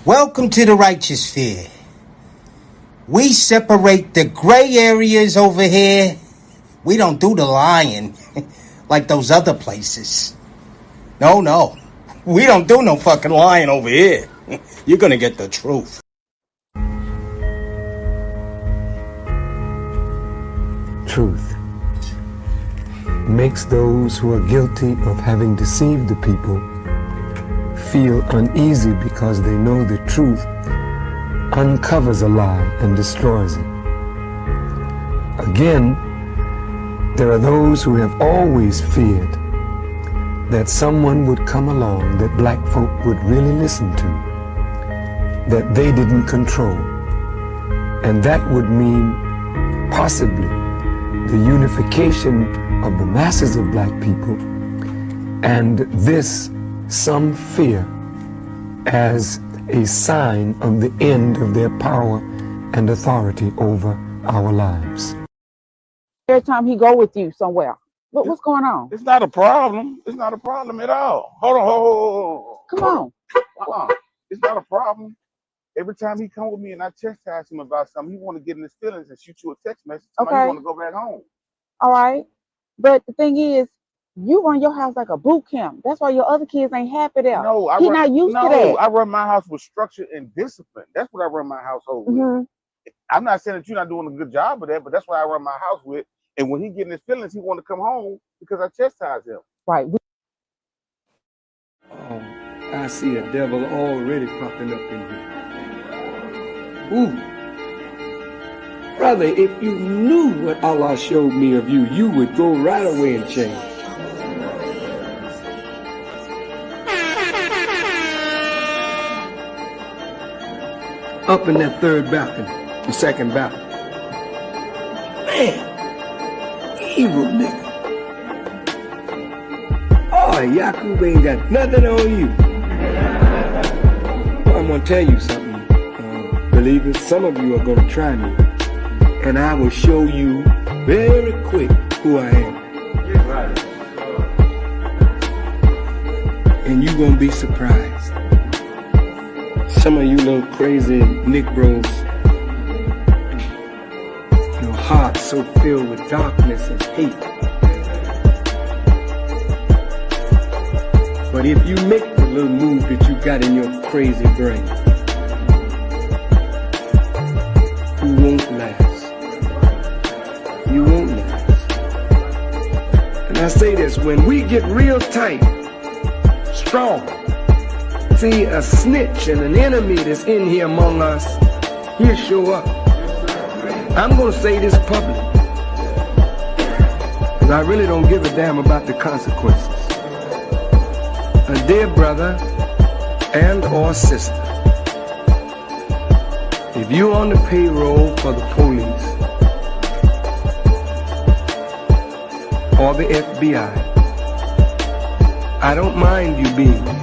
Welcome to the righteous sphere. We separate the gray areas over here. We don't do the lying like those other places. No. We don't do no fucking lying over here. You're gonna get the truth. Truth makes those who are guilty of having deceived the people feel uneasy because they know the truth uncovers a lie and destroys it. Again, there are those who have always feared that someone would come along that black folk would really listen to, that they didn't control. And that would mean possibly the unification of the masses of black people, and this some fear as a sign of the end of their power and authority over our lives. Every time he go with you somewhere, what's going on? It's not a problem. It's not a problem at all. Hold on. Come on. It's not a problem. Every time he come with me and I chastise him about something, he want to get in his feelings and shoot you a text message. Okay. He want to go back home. All right. But the thing is, you run your house like a boot camp. That's why your other kids ain't happy there. No, He's not used to that. I run my house with structure and discipline. That's what I run my household with. I'm not saying that you're not doing a good job of that, but that's what I run my house with. And when he get in his feelings, he want to come home because I chastise him. Right. I see a devil already popping up in here. Ooh. Brother, if you knew what Allah showed me of you, you would go right away and change. Up in that third balcony, the second balcony. Man, evil nigga. Oh, Yakub ain't got nothing on you. Well, I'm gonna tell you something. Believers, some of you are gonna try me, and I will show you very quick who I am. And you're gonna be surprised. Some of you little crazy Negroes, your heart's so filled with darkness and hate. But if you make the little move that you got in your crazy brain, you won't last. You won't last. And I say this, when we get real tight, strong, see a snitch and an enemy that's in here among us, he'll show up. I'm going to say this public, because I really don't give a damn about the consequences. A dear brother and or sister, if you're on the payroll for the police or the FBI, I don't mind you being there.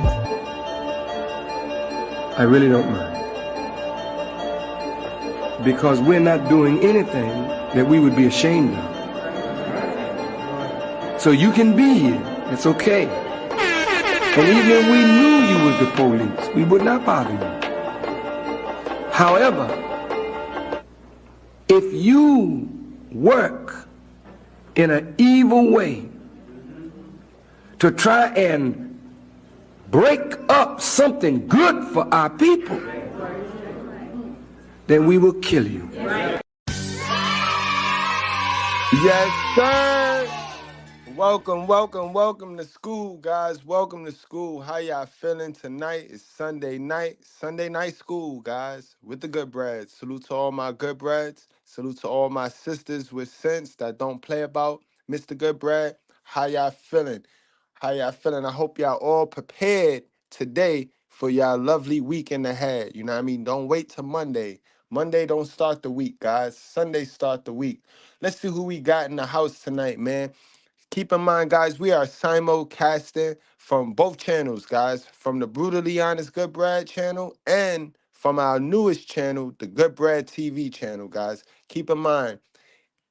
I really don't mind. Because we're not doing anything that we would be ashamed of. So you can be here. It's okay. And even if we knew you was the police, we would not bother you. However, if you work in an evil way to try and break up something good for our people, then we will kill you. Yes, sir. Welcome to school, guys. Welcome to school. How y'all feeling tonight? It's Sunday night school, guys, with the good bread. Salute to all my good breads. Salute to all my sisters with sense that don't play about Mr. Goodbread. How y'all feeling? I hope y'all all prepared today for y'all lovely weekend ahead. You know what I mean? Don't wait till Monday. Monday don't start the week, guys. Sunday start the week. Let's see who we got in the house tonight, man. Keep in mind, guys, we are simulcasting from both channels, guys, from the Brutally Honest Good Bread channel and from our newest channel, the Good Bread TV channel, guys. Keep in mind,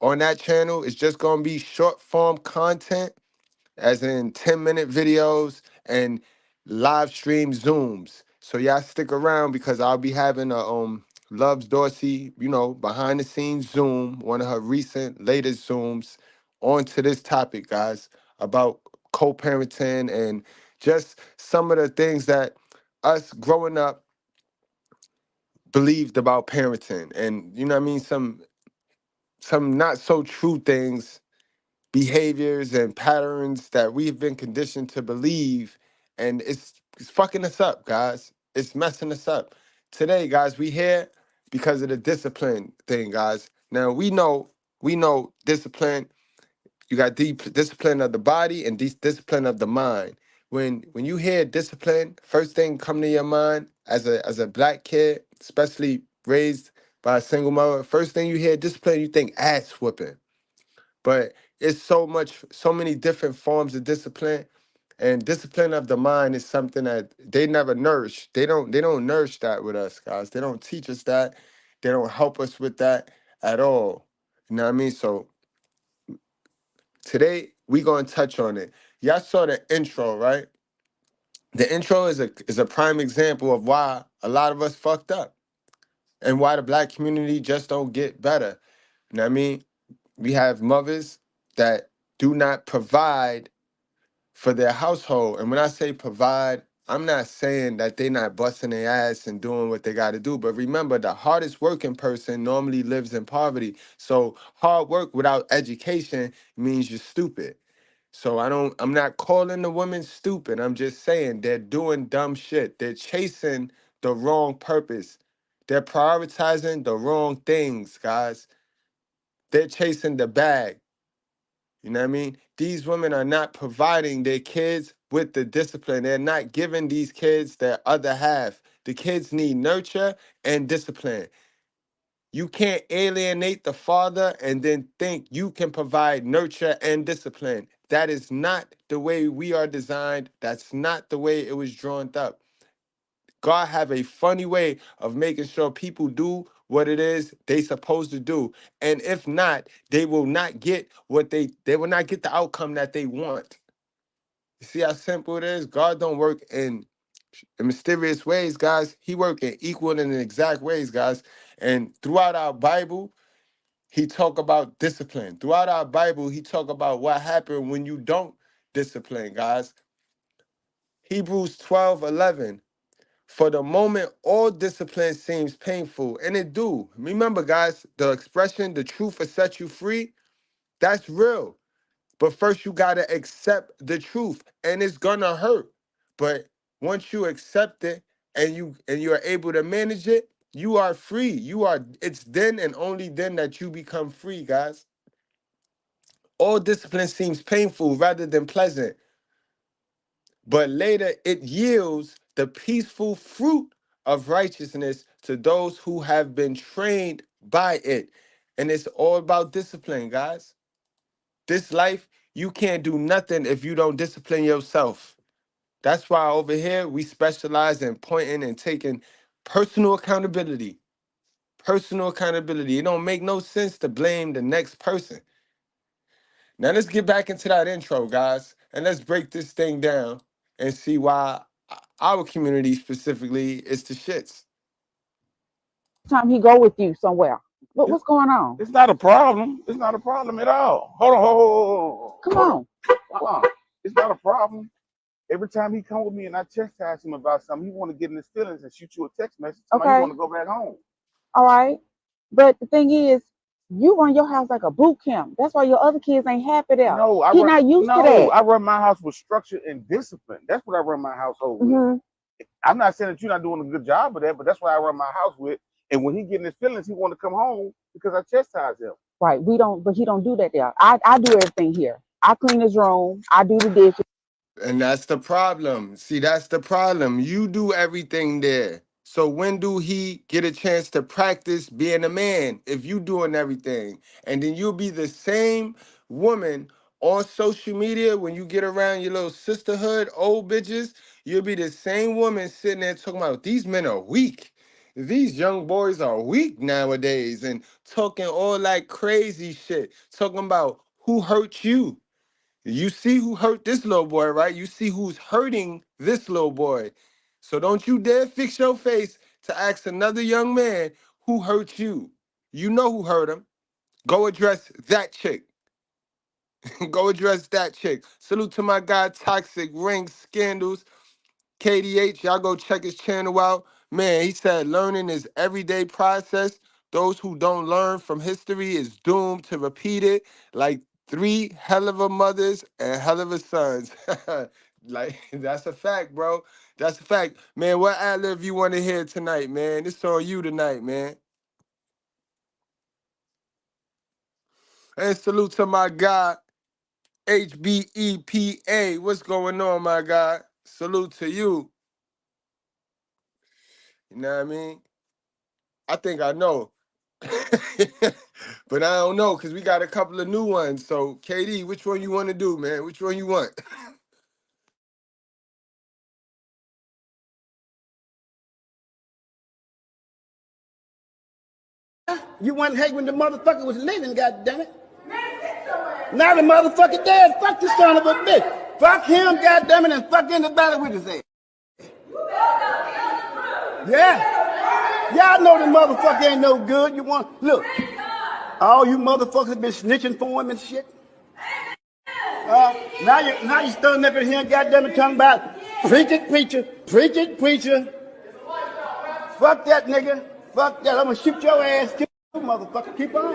on that channel, it's just going to be short form content, as in 10-minute videos and live stream Zooms. So y'all stick around because I'll be having a Loves Dorsey, behind the scenes Zoom, one of her recent latest Zooms, onto this topic, guys, about co-parenting and just some of the things that us growing up believed about parenting, and you know what I mean, some not so true things, behaviors and patterns that we've been conditioned to believe, and it's fucking us up, guys. It's messing us up. Today, guys, we here because of the discipline thing, guys. Now we know discipline. You got deep discipline of the body and discipline of the mind. When you hear discipline, first thing come to your mind as a black kid, especially raised by a single mother, first thing you hear discipline, you think ass whooping. But it's so many different forms of discipline, and discipline of the mind is something that they never nourish. They don't nourish that with us, guys. They don't teach us that. They don't help us with that at all. You know what I mean? So today we gonna touch on it. Y'all saw the intro, right? The intro is a prime example of why a lot of us fucked up and why the black community just don't get better. You know what I mean? We have mothers that do not provide for their household. And when I say provide, I'm not saying that they're not busting their ass and doing what they got to do. But remember, the hardest working person normally lives in poverty. So hard work without education means you're stupid. So I'm not calling the women stupid. I'm just saying they're doing dumb shit. They're chasing the wrong purpose. They're prioritizing the wrong things, guys. They're chasing the bag. You know what I mean? These women are not providing their kids with the discipline. They're not giving these kids their other half. The kids need nurture and discipline. You can't alienate the father and then think you can provide nurture and discipline. That is not the way we are designed. That's not the way it was drawn up. God have a funny way of making sure people do what it is they supposed to do. And if not, they will not get they will not get the outcome that they want. You see how simple it is? God don't work in mysterious ways, guys. He work in equal and exact ways, guys. And throughout our Bible, he talk about discipline. Throughout our Bible, he talk about what happened when you don't discipline, guys. Hebrews 12:11. For the moment, all discipline seems painful, and it do. Remember, guys, the expression, the truth will set you free, that's real. But first, you got to accept the truth, and it's going to hurt. But once you accept it and you're able to manage it, you are free. It's then and only then that you become free, guys. All discipline seems painful rather than pleasant, but later it yields the peaceful fruit of righteousness to those who have been trained by it. And it's all about discipline, guys. This life, you can't do nothing if you don't discipline yourself. That's why over here we specialize in pointing and taking personal accountability. Personal accountability. It don't make no sense to blame the next person. Now let's get back into that intro, guys, and let's break this thing down and see why our community specifically is the shits. Time he go with you somewhere. It's, What's going on? it's not a problem. It's not a problem at all. Hold on, Come hold on. on. It's not a problem. Every time he come with me and I chastise him about something, he want to get in his feelings and shoot you a text message. Somebody Okay. want to go back home. All right. But the thing is, you run your house like a boot camp. That's why your other kids ain't happy there. No, He not used to that. I run my house with structure and discipline. That's what I run my household with. Mm-hmm. I'm not saying that you're not doing a good job of that, but that's what I run my house with. And when he get in his feelings, he want to come home because I chastise him. Right. But he don't do that there. I do everything here. I clean his room. I do the dishes. And that's the problem. See, that's the problem. You do everything there. So when do he get a chance to practice being a man if you doing everything? And then you'll be the same woman on social media when you get around your little sisterhood, old bitches, you'll be the same woman sitting there talking about these men are weak. These young boys are weak nowadays and talking all that crazy shit, talking about who hurt you. You see who hurt this little boy, right? You see who's hurting this little boy. So don't you dare fix your face to ask another young man who hurt you. You know who hurt him. Go address that chick. Go address that chick. Salute to my guy, Toxic Ring Scandals. KDH, y'all go check his channel out. Man, he said learning is everyday process. Those who don't learn from history is doomed to repeat it like 3 hell of a mothers and hell of a sons. Like, that's a fact, bro. That's a fact. Man, what ad-lib you want to hear tonight, man? It's on you tonight, man. And salute to my guy, HBEPA. What's going on, my guy? Salute to you. You know what I mean? I think I know. But I don't know because we got a couple of new ones. So, KD, which one you want to do, man? Which one you want? You wasn't hate when the motherfucker was living, goddammit. Now the motherfucker dead. Fuck the son of a bitch. Fuck him, goddammit, and fuck anybody with his ass. Yeah. Y'all know the motherfucker ain't no good. You want look. All you motherfuckers been snitching for him and shit. Now you standing up in here, goddammit, talking about preach it, preacher, preach it, preacher. Fuck that nigga. Fuck that. I'm gonna shoot your ass too, motherfucker. Keep on.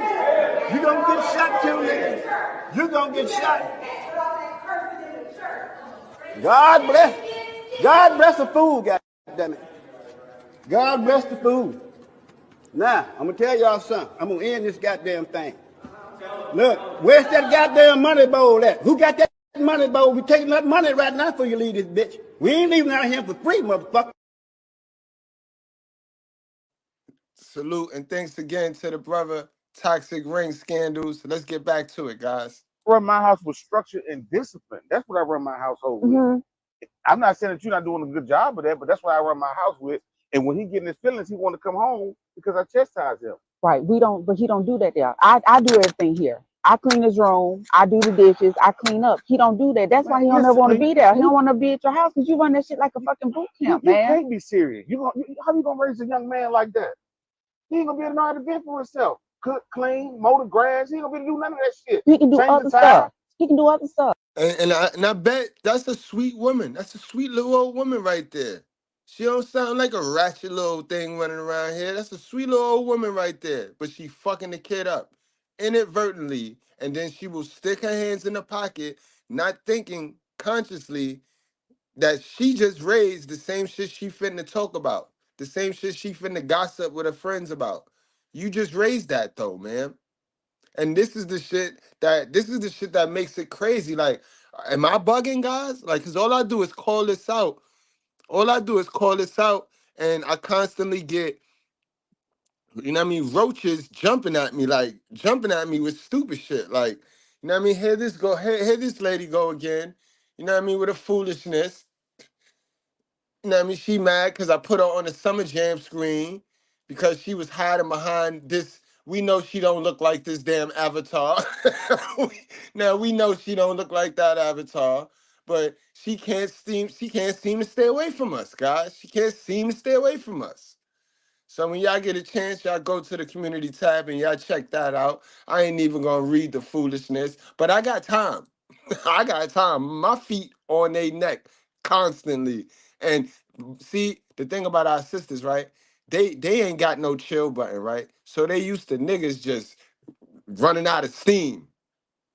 You gonna get shot too, nigga. You gonna get shot. God bless the fool, goddammit. God bless the fool. Now, I'm gonna tell y'all something. I'm gonna end this goddamn thing. Look, where's that goddamn money bowl at? Who got that money bowl? We taking that money right now for you leave this bitch. We ain't leaving out here for free, motherfucker. Salute and thanks again to the brother Toxic Ring Scandals. Let's get back to it, guys. I run my house with structure and discipline. That's what I run my household with. I'm not saying that you're not doing a good job of that, but that's what I run my house with. And when he getting his feelings, he want to come home because I chastise him. Right. But he don't do that there. I do everything here. I clean his room. I do the dishes. I clean up. He don't do that. That's why he don't ever want to be there. He don't want to be at your house because you run that shit like a fucking boot camp, man. You can't be serious. How you gonna raise a young man like that? He ain't gonna be able to know how to fend for himself. Cook, clean, mow the grass. He ain't gonna be able to do none of that shit. He can do other stuff. He can do other stuff. And I bet that's a sweet woman. That's a sweet little old woman right there. She don't sound like a ratchet little thing running around here. That's a sweet little old woman right there. But she fucking the kid up inadvertently. And then she will stick her hands in the pocket, not thinking consciously that she just raised the same shit she finna talk about. The same shit she finna gossip with her friends about. You just raised that though, man. And this is the shit that makes it crazy. Like, am I bugging, guys? Like, cause all I do is call this out. And I constantly get, you know what I mean, roaches jumping at me with stupid shit. Like, you know what I mean? Here this lady go again. You know what I mean, with a foolishness. You know what I mean? She mad because I put her on the Summer Jam screen because she was hiding behind this. We know she don't look like this damn avatar. Now we know she don't look like that avatar, but she can't seem to stay away from us, guys. She can't seem to stay away from us. So when y'all get a chance, y'all go to the community tab and y'all check that out. I ain't even gonna read the foolishness, but I got time. I got time. My feet on their neck constantly. And see, the thing about our sisters, right? They ain't got no chill button, right? So they used to niggas just running out of steam.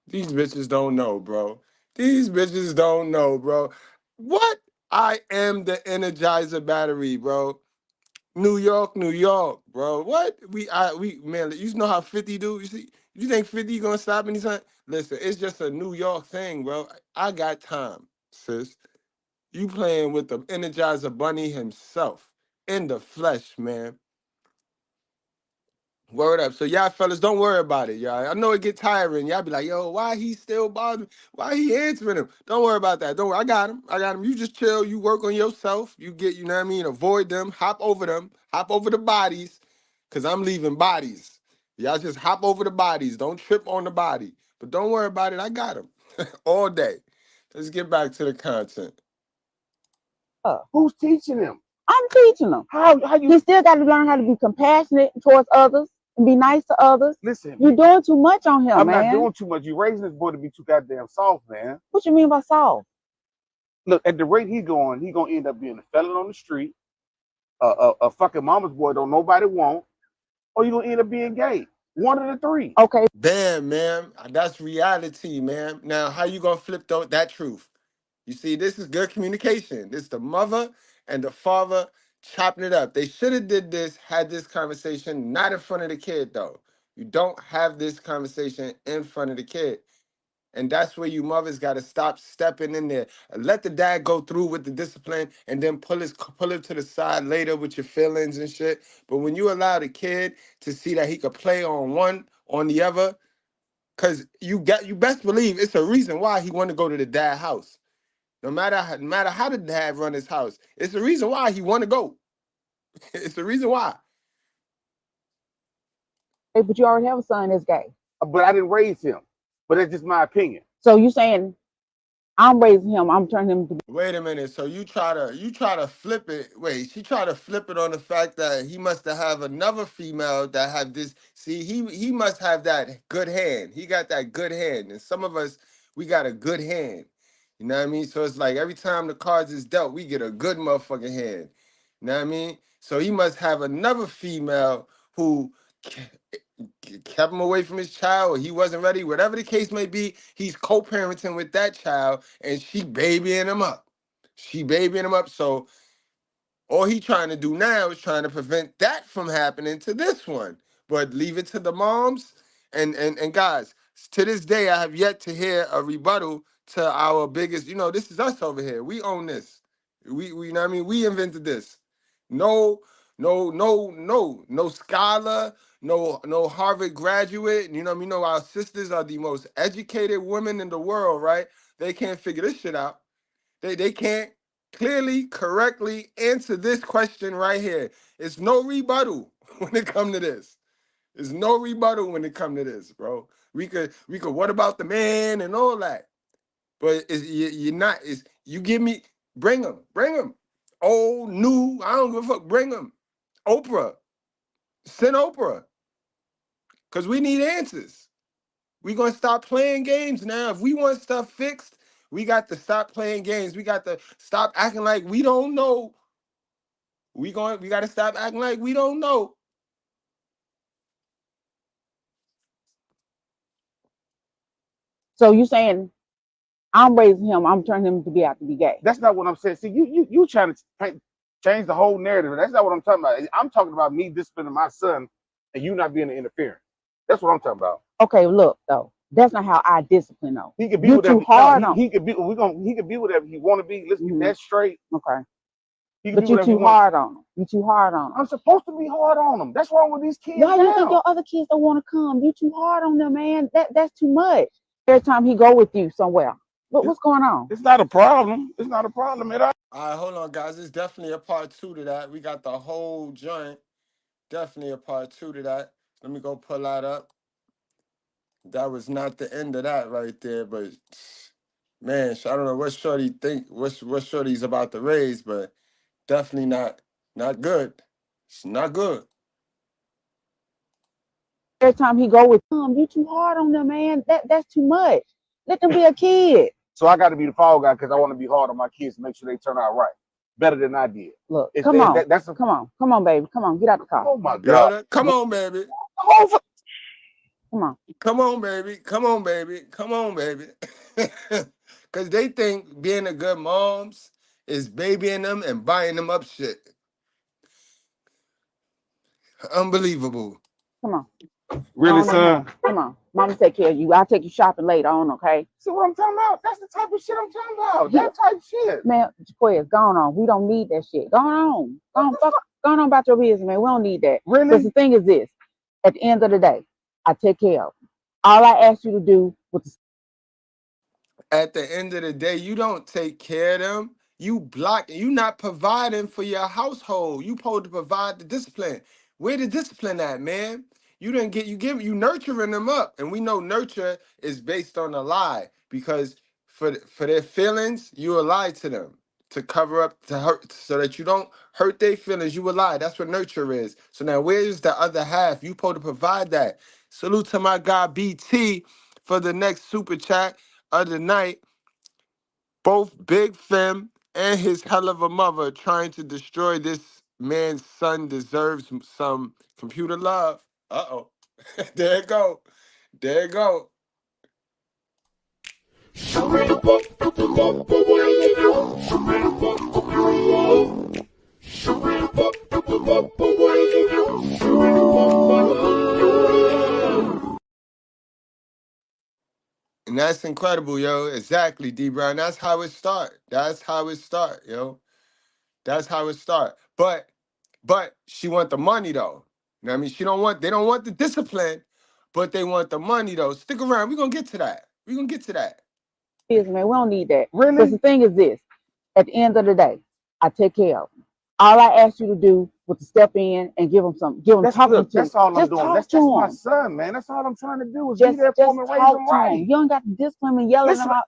These bitches don't know, bro. These bitches don't know, bro. What? I am the Energizer battery, bro. New York, bro. What? Man, you know how 50 do? You think 50 gonna stop anytime? Listen, it's just a New York thing, bro. I got time, sis. You playing with the Energizer Bunny himself in the flesh, man. Word up. So y'all fellas, don't worry about it, y'all. I know it get tiring. Y'all be like, yo, why he still bothering? Why he answering him? Don't worry about that. Don't worry. I got him. You just chill. You work on yourself. You get, you know what I mean? Avoid them. Hop over the bodies. Cause I'm leaving bodies. Y'all just hop over the bodies. Don't trip on the body. But don't worry about it. I got him all day. Let's get back to the content. Who's teaching him? I'm teaching him. How He you still got to learn how to be compassionate towards others and be nice to others. listen? You're doing too much on him, I'm man. not doing too much. You raising this boy to be too goddamn soft, man. What you mean by soft? Look, at the rate he gonna end up being a felon on the street, a fucking mama's boy don't nobody want, or you gonna end up being gay. One of the three. Okay. Damn, man. That's reality, man. Now, how you gonna flip that truth? You see, this is good communication. This is the mother and the father chopping it up. They should have had this conversation, not in front of the kid, though. You don't have this conversation in front of the kid. And that's where you mothers got to stop stepping in there. Let the dad go through with the discipline and then pull him to the side later with your feelings and shit. But when you allow the kid to see that he could play on one, on the other, because you best believe it's a reason why he want to go to the dad house. No matter how the dad run his house, it's the reason why he want to go. It's the reason why. Hey, but you already have a son that's gay. But I didn't raise him. But that's just my opinion. So you saying I'm raising him, I'm turning him to. Wait a minute. So you try to flip it. Wait, she tried to flip it on the fact that he must have another female that have this. See, he must have that good hand. He got that good hand, and some of us we got a good hand. You know what I mean? So it's like every time the cards is dealt, we get a good motherfucking hand. You know what I mean? So he must have another female who kept him away from his child, or he wasn't ready, whatever the case may be. He's co-parenting with that child, and she babying him up. So all he trying to do now is trying to prevent that from happening to this one. But leave it to the moms and guys. To this day, I have yet to hear a rebuttal to our biggest. This is us over here. We own this. We you know what I mean. We invented this. No scholar, no Harvard graduate. You know what I mean. Our sisters are the most educated women in the world, right? They can't figure this shit out. They can't clearly, correctly answer this question right here. It's no rebuttal when it come to this. There's no rebuttal when it come to this, bro. We could what about the man and all that? But you're not. You give me, bring them. Old, new, I don't give a fuck. Bring them. Oprah, send Oprah, cause we need answers. We gonna stop playing games now. If we want stuff fixed, we got to stop playing games. We got to stop acting like we don't know. We got to stop acting like we don't know. So you saying I'm raising him, I'm turning him to be gay. That's not what I'm saying. See, you trying to change the whole narrative. That's not what I'm talking about. I'm talking about me disciplining my son and you not being an interference. That's what I'm talking about. Okay, look though, that's not how I discipline though. He could be you whatever. Too hard on. He could be. He could be whatever he want to be. Let's get that straight. Okay. But you're too hard on him. You're too hard on him. I'm supposed to be hard on them. That's wrong with these kids. Why you think your other kids don't want to come? You too hard on them, man. That's too much. Every time he go with you somewhere. What's going on? It's not a problem. It's not a problem at all. All right, hold on, guys. It's definitely a part 2 to that. We got the whole joint. Definitely a part 2 to that. Let me go pull that up. That was not the end of that right there, but man, I don't know what Shorty think. What Shorty's about to raise, but definitely not good. It's not good. Every time he go with him, you too hard on them, man. That's too much. Let them be a kid. So I got to be the fall guy because I want to be hard on my kids to make sure they turn out right, better than I did. Look, come on, baby, come on, get out the car. Oh my God, come on, baby. Come on. Come on, baby. Come on, baby. Come on, baby. Because they think being a good moms is babying them and buying them up shit. Unbelievable. Come on. Really, son? Come on. Mama take care of you. I'll take you shopping later on, okay? See what I'm talking about? That's the type of shit I'm talking about. That type shit. Man, Jaquez, go on. We don't need that shit. Go on. Go on about your business, man. We don't need that. Really? Because the thing is this. At the end of the day, I take care of them. All I asked you to do was... At the end of the day, you don't take care of them. You not providing for your household. You supposed to provide the discipline. Where the discipline at, man? You nurturing them up. And we know nurture is based on a lie, because for their feelings, you a lie to them. to cover up, to hurt, so that you don't hurt their feelings. You will lie. That's what nurture is. So now where's the other half? You supposed to provide that. Salute to my guy BT for the next super chat of the night. Both Big Fem and his hell of a mother trying to destroy this man's son deserves some computer love. Uh-oh. There it go. There it go. And that's incredible, yo. Exactly, D Brown. That's how it start. That's how it start, yo. That's how it start. But she want the money though. You know what I mean? They don't want the discipline, but they want the money though. Stick around. We're gonna get to that. We're gonna get to that. Man, we don't need that. Really? Because the thing is this: at the end of the day, I take care of them. All I asked you to do was to step in and give them That's talking good. to. That's all I'm Just doing. talk That's to my them. son, man. That's all I'm trying to do is Just be there for him and raise talk him to right. them. You don't got to discipline and yelling Listen, them out.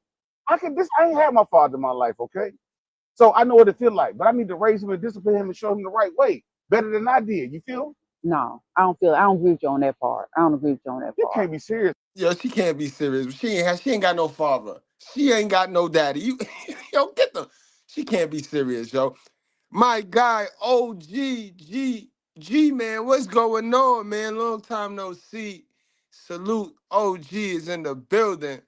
I ain't had my father in my life, okay? So I know what it feels like, but I need to raise him and discipline him and show him the right way. Better than I did. You feel? No, I don't agree with you on that part. I don't agree with you on that You part. can't be serious. Yo, she can't be serious. She ain't got no father. She ain't got no daddy. Yo, get them. She can't be serious, yo. My guy, G, man, what's going on, man? Long time no see. Salute, OG is in the building.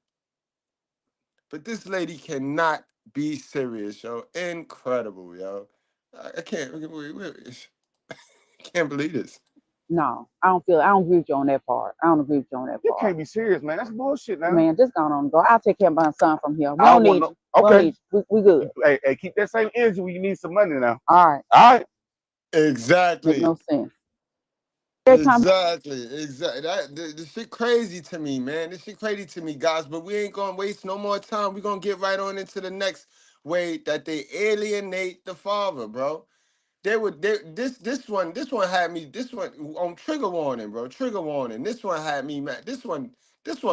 But this lady cannot be serious, yo. Incredible, yo. I can't believe this. No, I don't agree with you on that part. I don't agree with you on that You part. can't be serious, man. That's bullshit, man. Man, just go on and go. I'll take care of my son from here. We I don't don't need want you. okay. We good. Hey, keep that same energy when you need some money now. All right. All right. Exactly. Make no sense. Exactly. This shit crazy to me, man. This shit crazy to me, guys. But we ain't gonna waste no more time. We're gonna get right on into the next way that they alienate the father, bro. This one had me, this one on trigger warning, bro. Trigger warning. This one had me mad. This one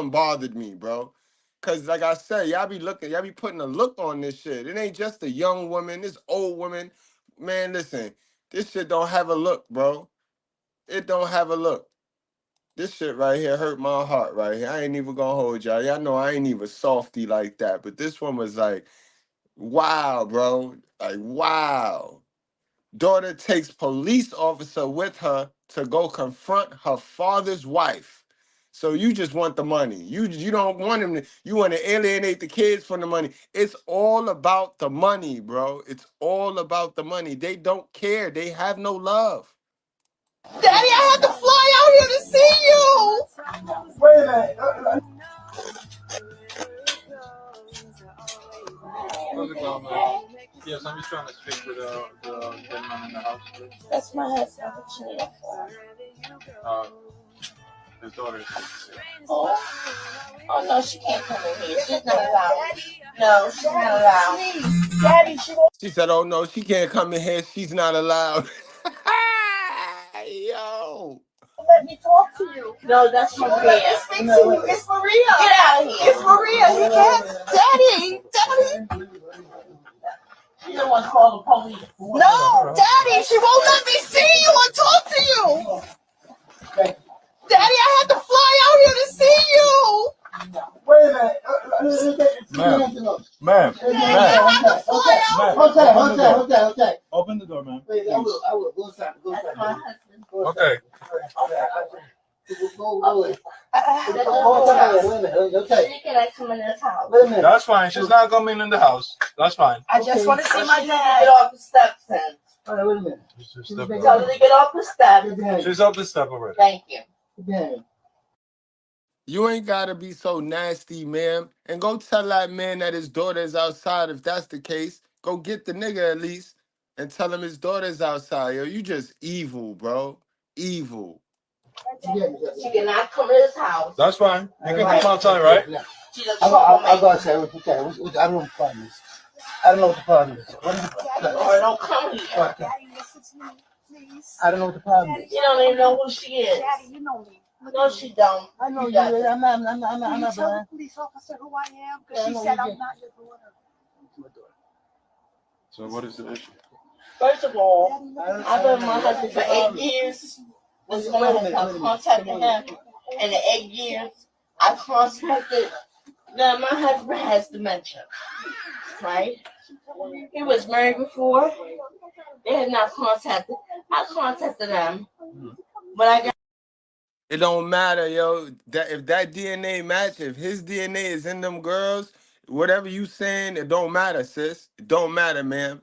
bothered me, bro. Cause like I said, y'all be putting a look on this shit. It ain't just a young woman, this old woman. Man, listen, this shit don't have a look, bro. It don't have a look. This shit right here hurt my heart right here. I ain't even gonna hold y'all. Y'all know I ain't even softy like that. But this one was like, wow, bro. Like, wow. Daughter takes police officer with her to go confront her father's wife. So you just want the money. You don't want him to, you want to alienate the kids from the money. It's all about the money, bro. It's all about the money. They don't care. They have no love. Daddy, I had to fly out here to see you. Wait a minute. How's it going, man? Yes, I'm just trying to speak with the gentleman in the house, please. That's my husband. What you need for? His daughter is Oh no, she can't come in here. She's not allowed. No, she's not allowed. Daddy, she won't. She said, oh no, she can't come in here. She's not allowed. Yo. Let me talk to you. No, that's Maria. Let me speak to you. It's Maria. Get out of here. It's Maria. You can't. Daddy. You don't want to call the police. No, Daddy, she won't let me see you and talk to you. Daddy, I had to fly out here to see you. Wait a minute. Ma'am. I had to fly out. Okay. Open the door, ma'am. Wait, I will. Go inside. That's my husband. Okay. When can I come in this house? Wait a minute. That's fine. She's not coming in the house. That's fine. I just want to see my dad get off the steps then. Wait a minute. Tell her to get off the steps. She's up the step already. Thank you. You ain't gotta be so nasty, ma'am. And go tell that man that his daughter is outside. If that's the case, go get the nigga at least and tell him his daughter's outside. Yo, you just evil, bro. Evil. She cannot come to this house. That's fine. You can come outside, right? She's a I'll go troublemaker. outside. Okay. I don't know what the problem is. I don't know what the problem is. Or don't come here. I don't know what the problem is. You don't even know who she is. Daddy, you know me. No, she don't. I know you. doesn't. I'm not Can you tell blind. the police officer who I am? Yeah, I Because she know said you I'm did. not your daughter. So what is the issue? First of all, I've been with my husband for 8 years. This woman has not contacted him in the 8 years. I contacted them. My husband has dementia, right? He was married before. They had not contacted. I contacted them when I got. It don't matter, yo. That if that DNA match, if his DNA is in them girls, whatever you saying, it don't matter, sis. It don't matter, man.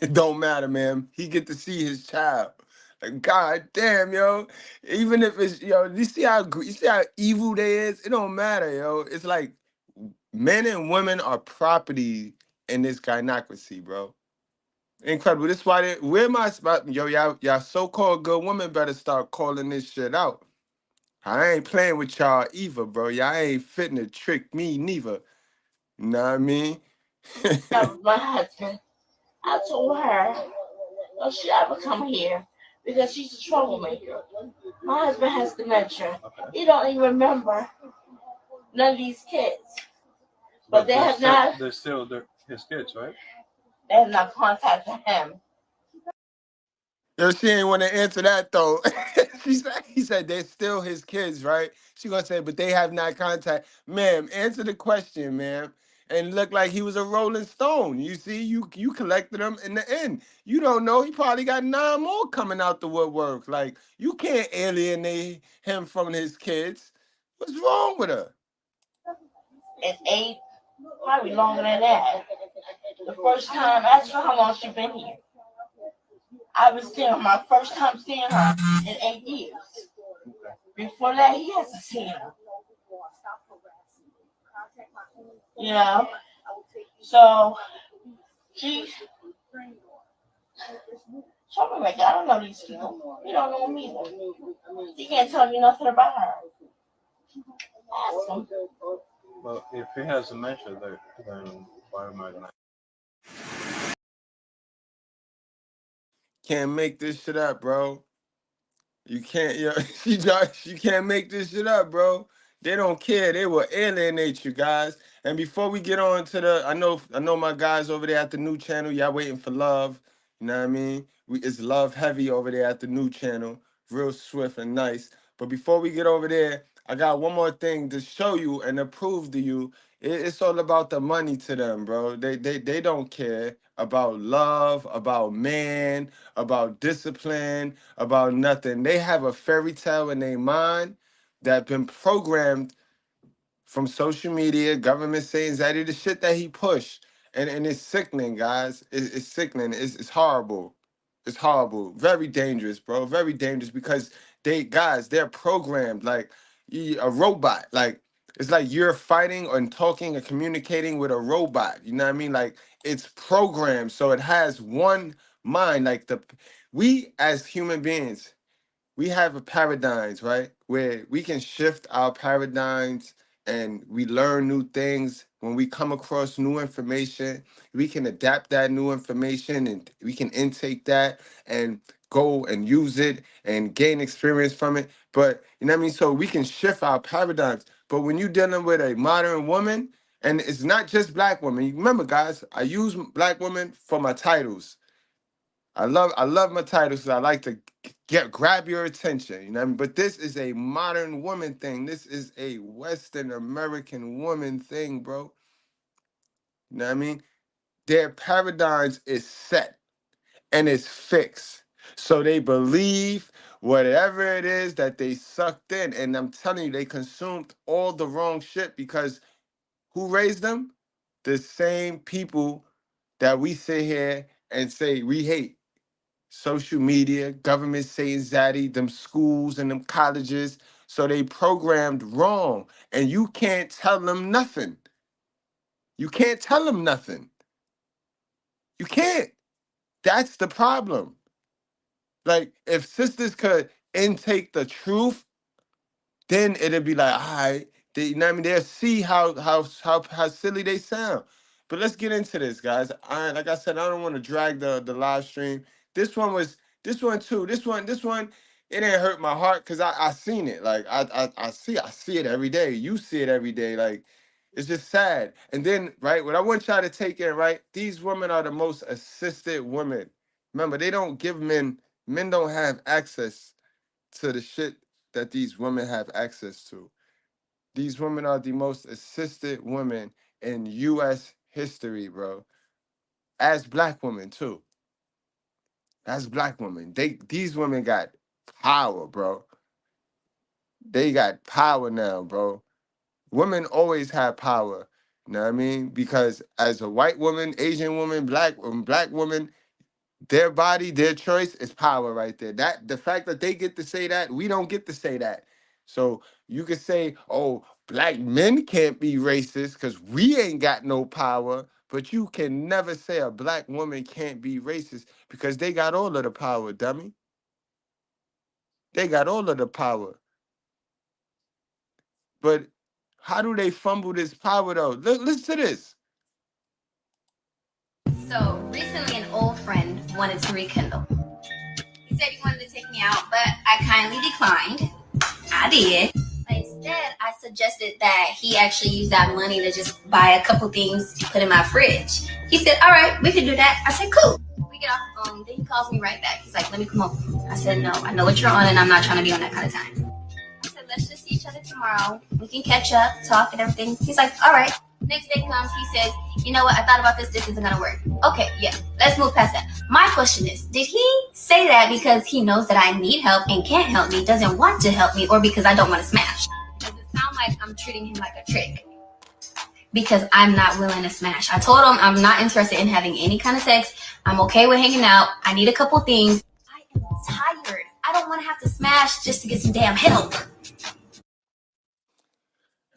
It don't matter, man. He get to see his child. Like, God damn, yo. Even if it's you see how evil they is. It don't matter, yo. It's like men and women are property in this gynocracy, bro. Incredible. This why where my spot, yo, y'all so-called good women better start calling this shit out. I ain't playing with y'all either, bro. Y'all ain't fitting to trick me neither. You know what I mean? My husband, I told her, no, she ever come here because she's a troublemaker. My husband has dementia. He don't even remember none of these kids. But they have not. They're still his kids, right? They have not contacted him. Yo, she ain't want to answer that though. He said they're still his kids, right? She gonna say, but they have not contact. Ma'am, answer the question, ma'am. And look like he was a Rolling Stone. You see, you collected them in the end. You don't know. He probably got 9 more coming out the woodwork. Like you can't alienate him from his kids. What's wrong with her? It's 8, probably longer than that. The first time, ask her how long she been here. I was there my first time seeing her in 8 years. Before that, he hasn't seen her. You know? So, she's troublemaker. I don't know these people. You don't know me either. He can't tell me nothing about her. Ask him. Well, if he has dementia, then why am I gonna? Can't make this shit up, bro. You can't, yo, you can't make this shit up, bro. They don't care. They will alienate you guys. And before we get on to I know my guys over there at the new channel, y'all waiting for love. You know what I mean? It's love heavy over there at the new channel, real swift and nice. But before we get over there, I got one more thing to show you and to prove to you. It's all about the money to them, bro. They don't care about love, about man, about discipline, about nothing. They have a fairy tale in their mind that been programmed from social media, government saying that the shit that he pushed. And it's sickening, guys. It's sickening. It's horrible. It's horrible. Very dangerous, bro. Very dangerous because they're programmed like a robot. Like it's like you're fighting and talking and communicating with a robot. You know what I mean? Like it's programmed so it has one mind. Like we as human beings, we have a paradigms, right? Where we can shift our paradigms and we learn new things. When we come across new information, we can adapt that new information and we can intake that and go and use it and gain experience from it. But you know what I mean? So we can shift our paradigms. But when you're dealing with a modern woman, and it's not just black women, you remember, guys, I use black women for my titles. I love my titles 'cause I like to grab your attention, you know what I mean? But this is a modern woman thing. This is a Western American woman thing, bro. You know what I mean? Their paradigms is set and it's fixed. So they believe whatever it is that they sucked in. And I'm telling you, they consumed all the wrong shit because who raised them? The same people that we sit here and say we hate. Social media, government saying zaddy, them schools and them colleges. So they programmed wrong. And you can't tell them nothing. You can't tell them nothing. You can't. That's the problem. Like, if sisters could intake the truth, then it'd be like, all right, you know what I mean? They'll see how silly they sound. But let's get into this, guys. Like I said, I don't want to drag the live stream. This one too. This one, it didn't hurt my heart because I seen it. Like I see it every day. You see it every day. Like It's just sad. And then, right, what I want y'all to take in, right, these women are the most assisted women. Remember, they don't give men don't have access to the shit that these women have access to. These women are the most assisted women in U.S. history, bro. As black women, too. As black women. These women got power, bro. They got power now, bro. Women always have power. You know what I mean? Because as a white woman, Asian woman, black woman, their body, their choice is power right there. That the fact that they get to say that, we don't get to say that. So you could say, oh, black men can't be racist because we ain't got no power. But you can never say a black woman can't be racist because they got all of the power, dummy. They got all of the power. But how do they fumble this power though? Listen to this. So recently, an old friend wanted to rekindle. He said he wanted to take me out, but I kindly declined. I did. But instead, I suggested that he actually use that money to just buy a couple things to put in my fridge. He said, all right, we can do that. I said, cool. We get off the phone. Then he calls me right back. He's like, let me come home. I said, no, I know what you're on, and I'm not trying to be on that kind of time. I said, let's just see each other tomorrow. We can catch up, talk, and everything. He's like, all right. Next day comes, he says, you know what, I thought about this isn't gonna work. Okay, yeah, let's move past that. My question is, did he say that because he knows that I need help and can't help me, doesn't want to help me, or because I don't want to smash? Does it sound like I'm treating him like a trick? Because I'm not willing to smash. I told him I'm not interested in having any kind of sex. I'm okay with hanging out. I need a couple things. I am tired. I don't want to have to smash just to get some damn help.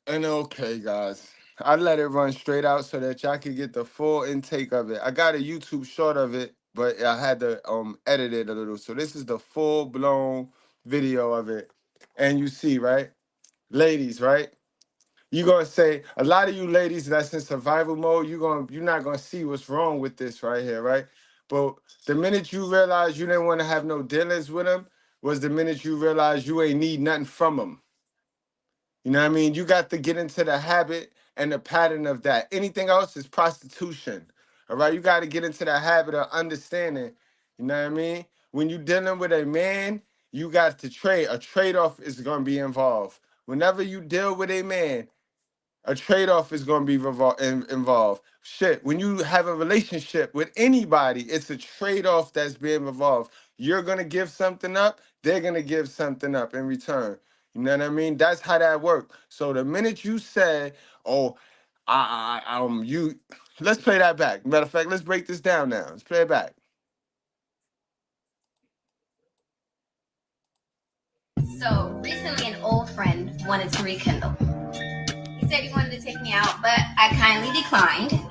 And okay, guys, I let it run straight out so that y'all can get the full intake of it. I got a YouTube short of it, but I had to edit it a little. So this is the full blown video of it. And you see, right? Ladies, right? You're gonna say a lot of you ladies that's in survival mode, you're not gonna see what's wrong with this right here, right? But the minute you realize you didn't want to have no dealings with him was the minute you realize you ain't need nothing from him. You know what I mean? You got to get into the habit and the pattern of that. Anything else is prostitution. All right? You got to get into the habit of understanding. You know what I mean? When you're dealing with a man, you got to trade. A trade-off is going to be involved. Whenever you deal with a man, a trade-off is going to be involved. Shit, when you have a relationship with anybody, it's a trade-off that's being involved. You're going to give something up, they're going to give something up in return. You know what I mean? That's how that works. So the minute you say, "Oh, you," let's play that back. Matter of fact, let's break this down now. Let's play it back. So recently, an old friend wanted to rekindle. He said he wanted to take me out, but I kindly declined.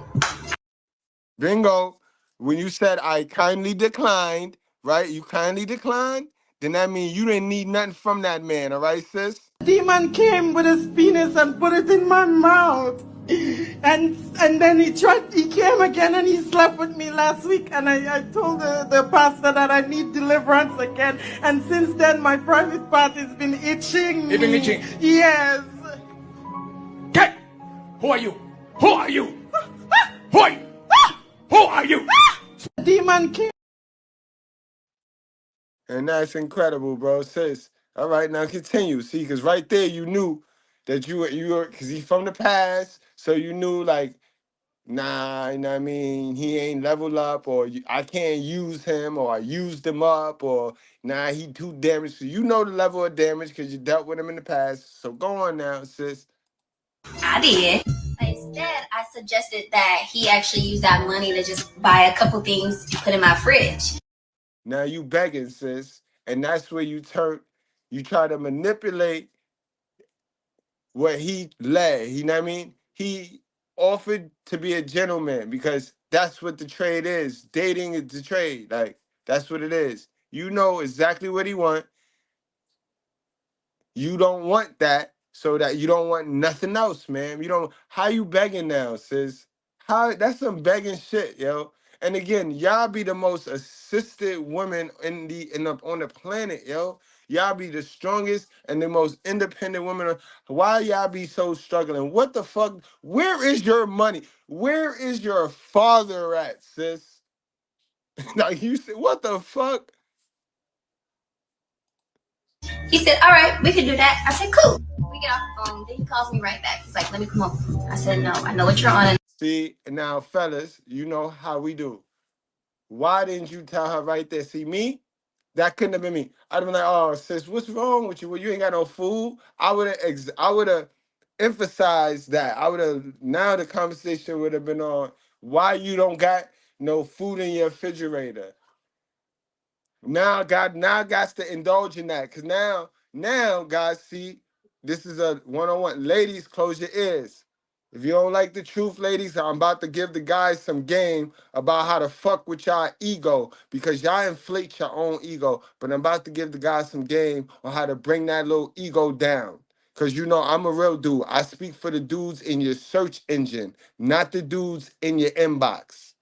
Bingo. When you said I kindly declined, right? You kindly declined, then that means you didn't need nothing from that man, all right, sis? Demon came with his penis and put it in my mouth. And then he came again and he slept with me last week, and I told the pastor that I need deliverance again, and since then my private part has been itching. It's been itching? Yes. Okay. Who are you? Who are you? Who are you? Who are you? Demon came. And that's incredible, bro, sis. All right, now continue. See, because right there you knew that you were, because he's from the past, so you knew, like, nah, you know what I mean? He ain't level up, or I can't use him, or I used him up, or nah, he too damaged. So you know the level of damage because you dealt with him in the past. So go on now, sis. I did. But instead, I suggested that he actually use that money to just buy a couple things to put in my fridge. Now you begging, sis, and that's where you try to manipulate what he led. You know what I mean? He offered to be a gentleman because that's what the trade is. Dating is the trade. Like, that's what it is. You know exactly what he want. You don't want that, so that you don't want nothing else, man. You don't. How you begging now, sis? How? That's some begging shit, yo. And again, y'all be the most assisted women on the planet, yo. Y'all be the strongest and the most independent women. Why y'all be so struggling? What the fuck? Where is your money? Where is your father at, sis? Like you said, what the fuck? He said, all right, we can do that. I said, cool. We get off the phone. Then he calls me right back. He's like, let me come over. I said, no, I know what you're on. See, now, fellas, you know how we do. Why didn't you tell her right there? See, me? That couldn't have been me. I'd have been like, oh, sis, what's wrong with you? Well, you ain't got no food. I would have emphasized that. I would have, now the conversation would have been on why you don't got no food in your refrigerator. Now got to indulge in that. Cause now, guys, see, this is a one-on-one. Ladies, close your ears. If you don't like the truth, ladies, I'm about to give the guys some game about how to fuck with y'all ego because y'all inflate your own ego. But I'm about to give the guys some game on how to bring that little ego down. Cause you know I'm a real dude. I speak for the dudes in your search engine, not the dudes in your inbox.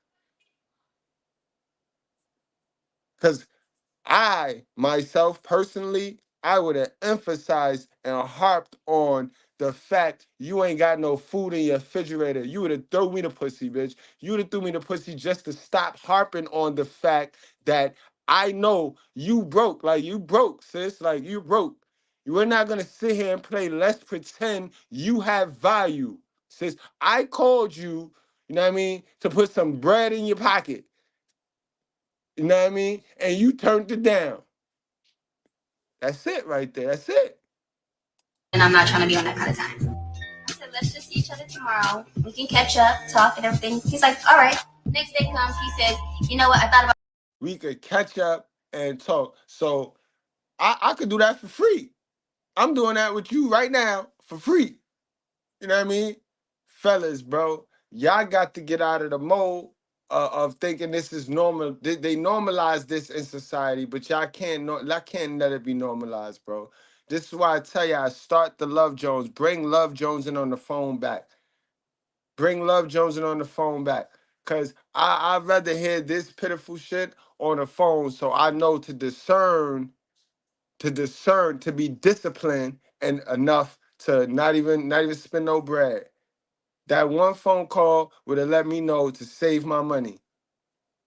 Cause I, myself, personally, I would have emphasized and harped on the fact you ain't got no food in your refrigerator. You would have thrown me the pussy, bitch. You would have threw me the pussy just to stop harping on the fact that I know you broke. Like, you broke, sis. Like, you broke. We're not going to sit here and play let's pretend you have value, sis. I called you, you know what I mean, to put some bread in your pocket. You know what I mean? And you turned it down. That's it right there. That's it. And I'm not trying to be on that kind of time. I said, let's just see each other tomorrow. We can catch up, talk, and everything. He's like, all right. Next day comes, he says, you know what? I thought about. We could catch up and talk. So I could do that for free. I'm doing that with you right now for free. You know what I mean? Fellas, bro, y'all got to get out of the mold of thinking this is normal. They normalize this in society, but y'all can't let it be normalized, bro. This is why I tell y'all, start the Love Jones. Bring Love Jones in on the phone back. Bring Love Jones in on the phone back. Cause I'd rather hear this pitiful shit on the phone so I know to discern, to be disciplined and enough to not even spend no bread. That one phone call would have let me know to save my money.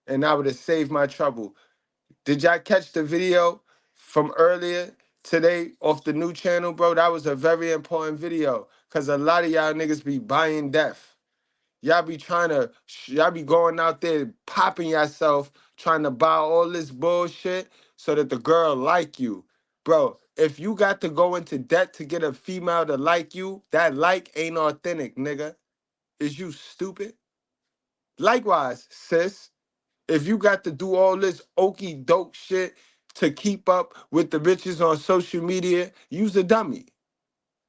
And I would have saved my trouble. Did y'all catch the video from earlier today off the new channel, bro? That was a very important video. Cause a lot of y'all niggas be buying death. Y'all be going out there popping yourself, trying to buy all this bullshit so that the girl like you. Bro, if you got to go into debt to get a female to like you, that like ain't authentic, nigga. Is you stupid? Likewise, sis, if you got to do all this okey doke shit to keep up with the bitches on social media, you's a dummy.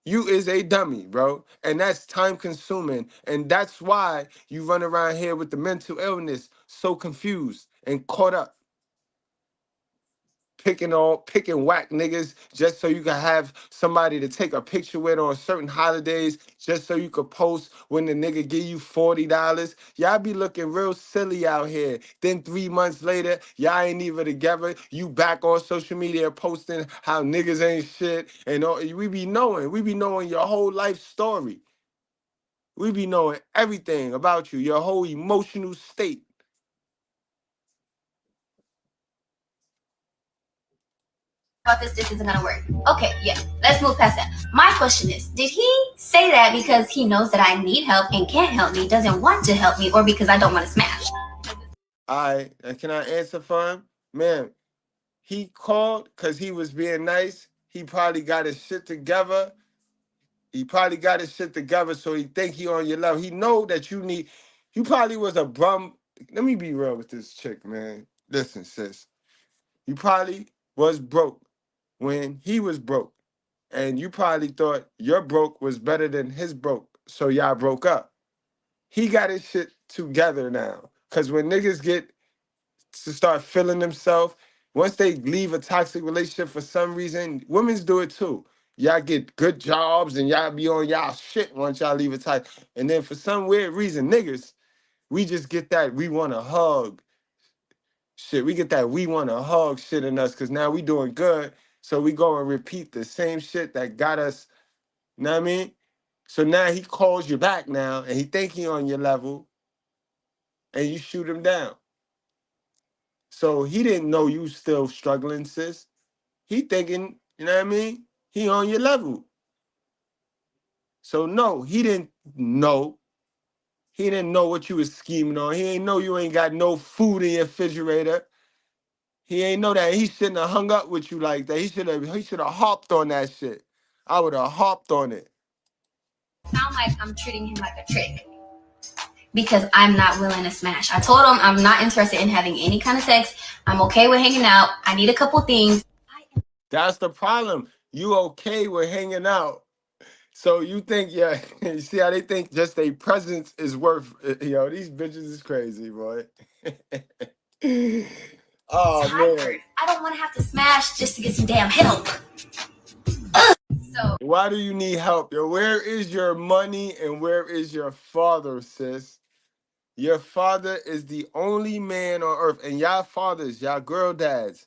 You is a dummy, bro. And that's time consuming. And that's why you run around here with the mental illness so confused and caught up. Picking whack niggas just so you can have somebody to take a picture with on certain holidays, just so you could post when the nigga give you $40. Y'all be looking real silly out here. Then 3 months later, y'all ain't even together. You back on social media posting how niggas ain't shit. And all, we be knowing your whole life story. We be knowing everything about you, your whole emotional state. This isn't gonna work. Okay, yeah, let's move past that. My question is, did he say that because he knows that I need help and can't help me, doesn't want to help me, or because I don't want to smash? All right, and can I answer for him? Man, he called because he was being nice. He probably got his shit together. So he think he on your level. He know that you probably was a bum. Let me be real with this chick, man. Listen, sis. You probably was broke when he was broke. And you probably thought your broke was better than his broke. So y'all broke up. He got his shit together now. Because when niggas get to start feeling themselves, once they leave a toxic relationship for some reason, women's do it too. Y'all get good jobs and y'all be on y'all shit once y'all leave a toxic. And then for some weird reason, niggas, we just get that we want to hug shit. We get that we want to hug shit in us because now we doing good. So we go and repeat the same shit that got us, you know what I mean? So now he calls you back now and he think he on your level and you shoot him down. So he didn't know you still struggling, sis. He thinking, you know what I mean? He on your level. So no, he didn't know. He didn't know what you was scheming on. He ain't know you ain't got no food in your refrigerator. He ain't know that. He shouldn't have hung up with you like that. He should have hopped on that shit. I would have hopped on it. Sound like I'm treating him like a trick because I'm not willing to smash. I told him I'm not interested in having any kind of sex. I'm okay with hanging out. I need a couple things. That's the problem. You okay with hanging out. So you think, yeah, you see how they think just their presence is worth, these bitches is crazy, boy. Oh, man. I don't want to have to smash just to get some damn help. So Why do you need help? Yo, where is your money and where is your father, sis? Your father is the only man on earth. And y'all fathers, y'all girl dads,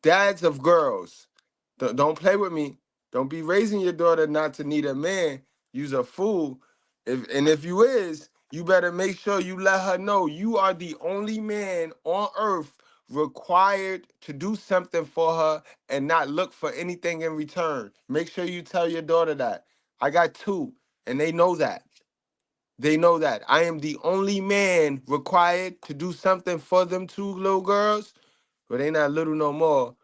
dads of girls, don't play with me. Don't be raising your daughter not to need a man. You's a fool. If you is, you better make sure you let her know you are the only man on earth required to do something for her and not look for anything in return. Make sure you tell your daughter that. I got two, and they know that. They know that. I am the only man required to do something for them two little girls, but they not little no more.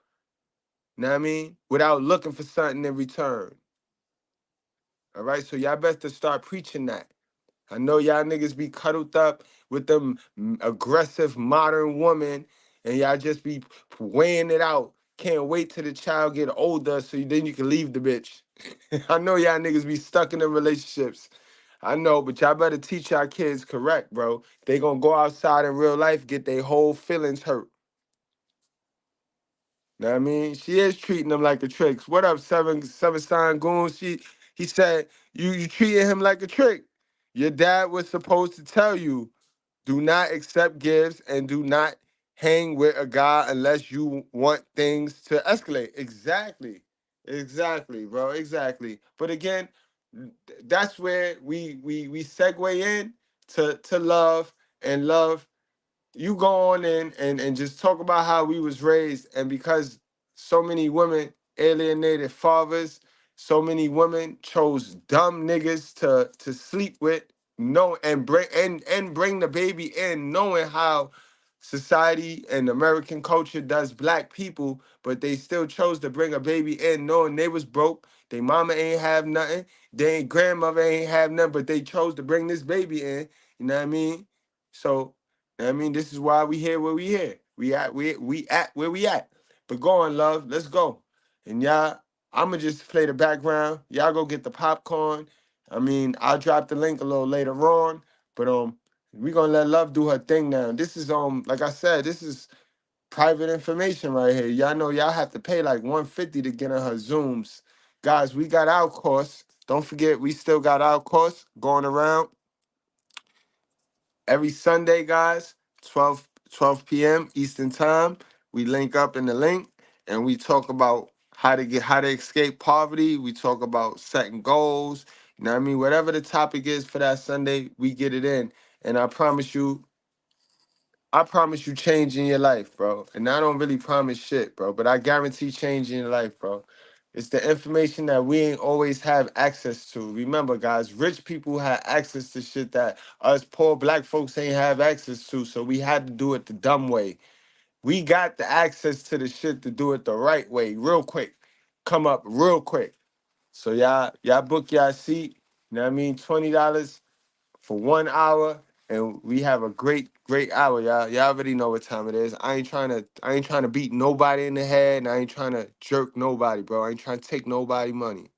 Know what I mean? Without looking for something in return. All right, so y'all best to start preaching that. I know y'all niggas be cuddled up with them aggressive modern women, and y'all just be weighing it out. Can't wait till the child get older so then you can leave the bitch. I know y'all niggas be stuck in them relationships. I know, but y'all better teach y'all kids correct, bro. They gonna go outside in real life, get their whole feelings hurt. Know what I mean? She is treating them like a trick. What up, seven sign goon? He said you treated him like a trick. Your dad was supposed to tell you, do not accept gifts and do not hang with a guy unless you want things to escalate. Exactly, bro. Exactly. But again, that's where we segue in to love and love. You go on in and just talk about how we was raised, and because so many women alienated fathers, so many women chose dumb niggas to sleep with, no, and bring the baby in, knowing how society and American culture does black people, but they still chose to bring a baby in knowing they was broke, they mama ain't have nothing, they ain't grandmother ain't have nothing, but they chose to bring this baby in, you know what I mean? So I mean, this is why we here where we here. We at where we at. But go on, love. Let's go. And y'all, I'ma just play the background. Y'all go get the popcorn. I mean, I'll drop the link a little later on. But we gonna let love do her thing now. This is like I said, this is private information right here. Y'all know y'all have to pay like 150 to get in her Zooms. Guys, we got our course. Don't forget, we still got our course going around. Every Sunday, guys, 12 p.m. Eastern Time, we link up in the link and we talk about how to escape poverty. We talk about setting goals. You know what I mean? Whatever the topic is for that Sunday, we get it in. And I promise you change in your life, bro. And I don't really promise shit, bro, but I guarantee change in your life, bro. It's the information that we ain't always have access to. Remember, guys, rich people had access to shit that us poor black folks ain't have access to, so we had to do it the dumb way. We got the access to the shit to do it the right way, real quick. Come up real quick. So y'all book y'all seat. You know what I mean? $20 for 1 hour, and we have a great hour, y'all. Y'all already know what time it is. I ain't trying to beat nobody in the head, and I ain't trying to jerk nobody, bro. I ain't trying to take nobody money.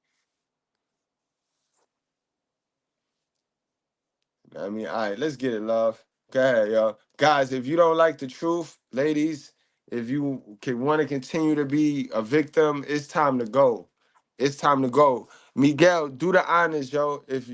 I mean, all right, let's get it, love. Go ahead, y'all. Guys, if you don't like the truth, ladies, if you want to continue to be a victim, it's time to go. It's time to go. Miguel, do the honors, yo. If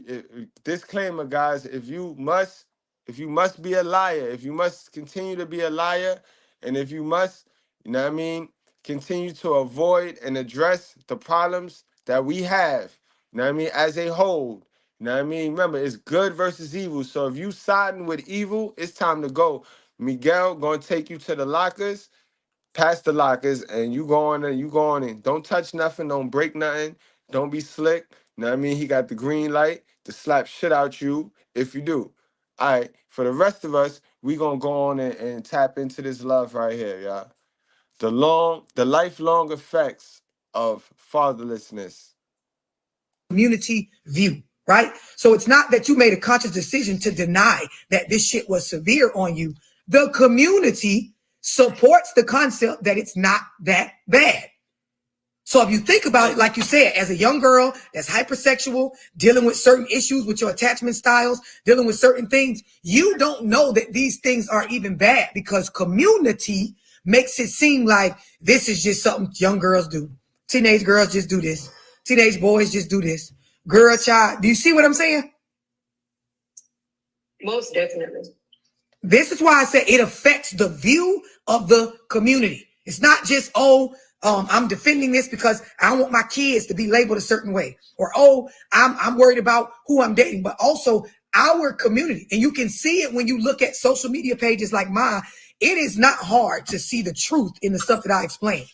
disclaimer, guys, if you must be a liar, if you must continue to be a liar, and if you must, you know what I mean, continue to avoid and address the problems that we have, you know what I mean, as a whole. You know what I mean? Remember, it's good versus evil. So if you siding with evil, it's time to go. Miguel gonna take you to the lockers, past the lockers, and you go on in. Don't touch nothing, don't break nothing, don't be slick. You know what I mean? He got the green light to slap shit out you if you do. All right, for the rest of us, we gonna go on and tap into this love right here, y'all. The lifelong effects of fatherlessness. Community view, right? So it's not that you made a conscious decision to deny that this shit was severe on you. The community supports the concept that it's not that bad. So if you think about it, like you said, as a young girl that's hypersexual, dealing with certain issues with your attachment styles, dealing with certain things, you don't know that these things are even bad because community makes it seem like this is just something young girls do. Teenage girls just do this. Teenage boys just do this. Girl, child. Do you see what I'm saying? Most definitely. This is why I say it affects the view of the community. It's not just, I'm defending this because I don't want my kids to be labeled a certain way. Or, I'm worried about who I'm dating. But also our community. And you can see it when you look at social media pages like mine. It is not hard to see the truth in the stuff that I explain.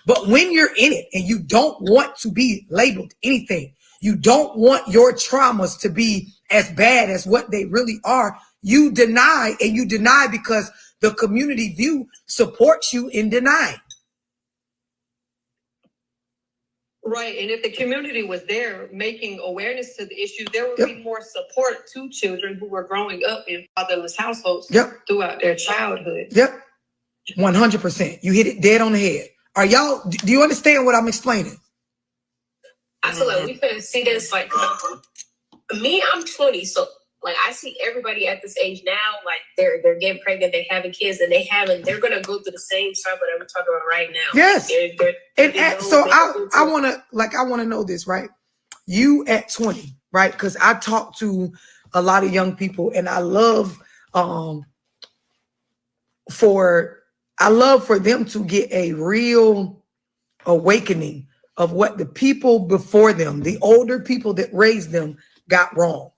But when you're in it and you don't want to be labeled anything, you don't want your traumas to be as bad as what they really are, you deny, and you deny because the community view supports you in denying. Right. And if the community was there making awareness to the issue, there would be more support to children who were growing up in fatherless households throughout their childhood. Yep. 100%. You hit it dead on the head. Are y'all, do you understand what I'm explaining? I feel like we can see this, like, me, I'm 20, so like I see everybody at this age now, like they're getting pregnant, they're having kids, and they're gonna go through the same cycle that we're talking about right now. Yes. So I want to know this, right? You at 20, right? Because I talk to a lot of young people, and I love for them to get a real awakening of what the people before them, the older people that raised them, got wrong.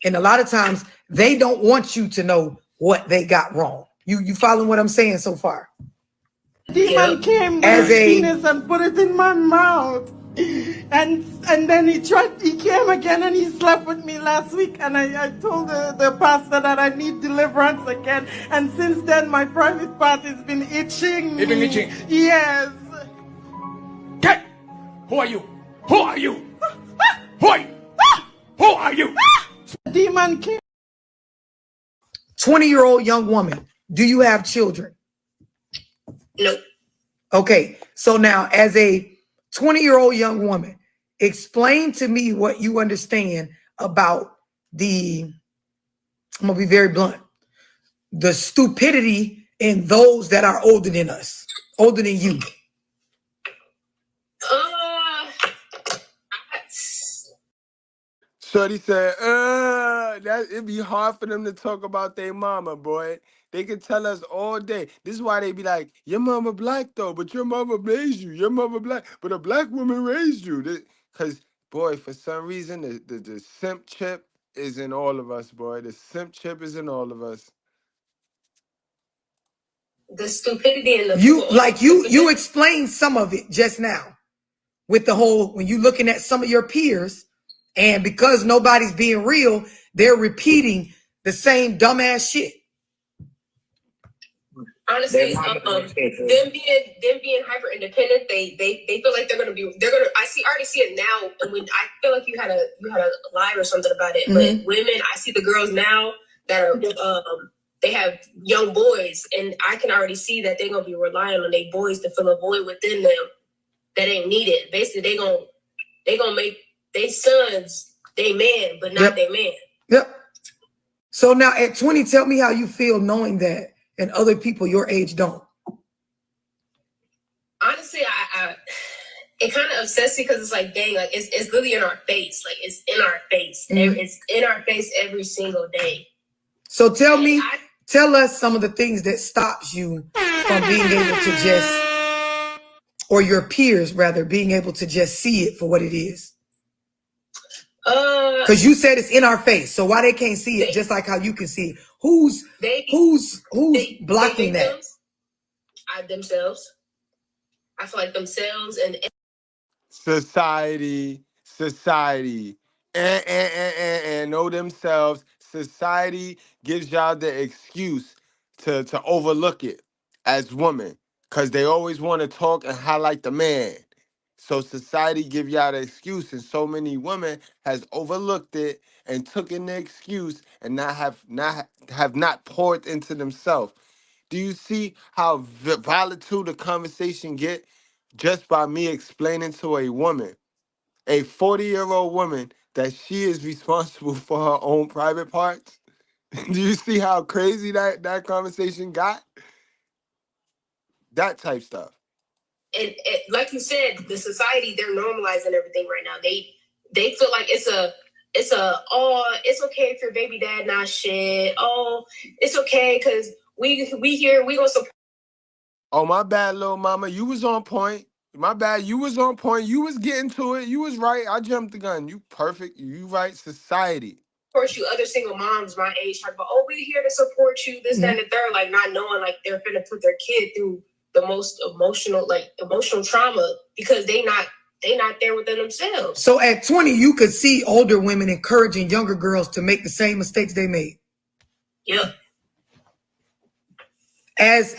And a lot of times they don't want you to know what they got wrong. You following what I'm saying so far? Demon came with his penis and put it in my mouth. And then he came again and he slept with me last week, and I told the pastor that I need deliverance again. And since then my private part has been itching. It's been itching? Yes. Okay. Who are you? Who are you? Who are you? Who are you? Demon came. 20-year-old young woman, do you have children? No. Okay, so now as a 20-year-old young woman, explain to me what you understand about I'm gonna be very blunt, the stupidity in those that are older than us, older than you. Shorty said, that it'd be hard for them to talk about their mama, boy. They could tell us all day. This is why they be like, your mama black though, but your mama raised you. Your mama black, but a black woman raised you. Because, boy, for some reason, the simp chip is in all of us, boy. The simp chip is in all of us. The stupidity in the you explained some of it just now with the whole, when you looking at some of your peers, and because nobody's being real, they're repeating the same dumbass shit. Honestly, them being hyper independent, they feel like they're gonna. I already see it now. And when I feel like you had a live or something about it, but women, I see the girls now that are they have young boys, and I can already see that they're gonna be relying on their boys to fill a void within them that ain't needed. Basically, they gonna make they sons they man, but not their man. Yep. So now at 20, tell me how you feel knowing that and other people your age don't. Honestly, I it kind of upsets me because it's like, dang, like it's really in our face. Like it's in our face. It's in our face every single day. So tell us some of the things that stops you from being able to just or your peers rather being able to just see it for what it is? Because you said it's in our face, so why they can't see it just like how you can see it? Who's blocking that? Themselves. I feel like themselves and society, and know themselves. Society gives y'all the excuse to overlook it as women, because they always want to talk and highlight the man. So society give y'all the excuse, and so many women has overlooked it and took in the excuse and have not poured into themselves. Do you see how volatile the conversation get just by me explaining to a woman, a 40-year-old woman, that she is responsible for her own private parts? Do you see how crazy that conversation got? That type stuff. And like you said, the society, they're normalizing everything right now. They feel like it's okay if your baby dad not shit. Oh, it's okay because we gonna support. Oh, my bad, little mama. You was on point. My bad. You was on point. You was getting to it. You was right. I jumped the gun. You perfect. You right. Society. Of course, you other single moms my age talk about, oh, we're here to support you, this, that, and the third, like not knowing like they're gonna put their kid through the most emotional trauma because they not there within themselves. So at 20, you could see older women encouraging younger girls to make the same mistakes they made. Yep. As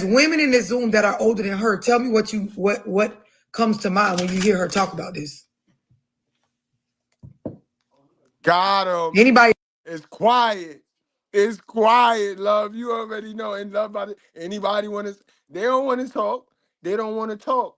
women in this Zoom that are older than her, tell me what comes to mind when you hear her talk about this. Got him. Anybody? It's quiet. It's quiet, love. You already know. And love about it. Anybody want to? They don't want to talk. They don't want to talk.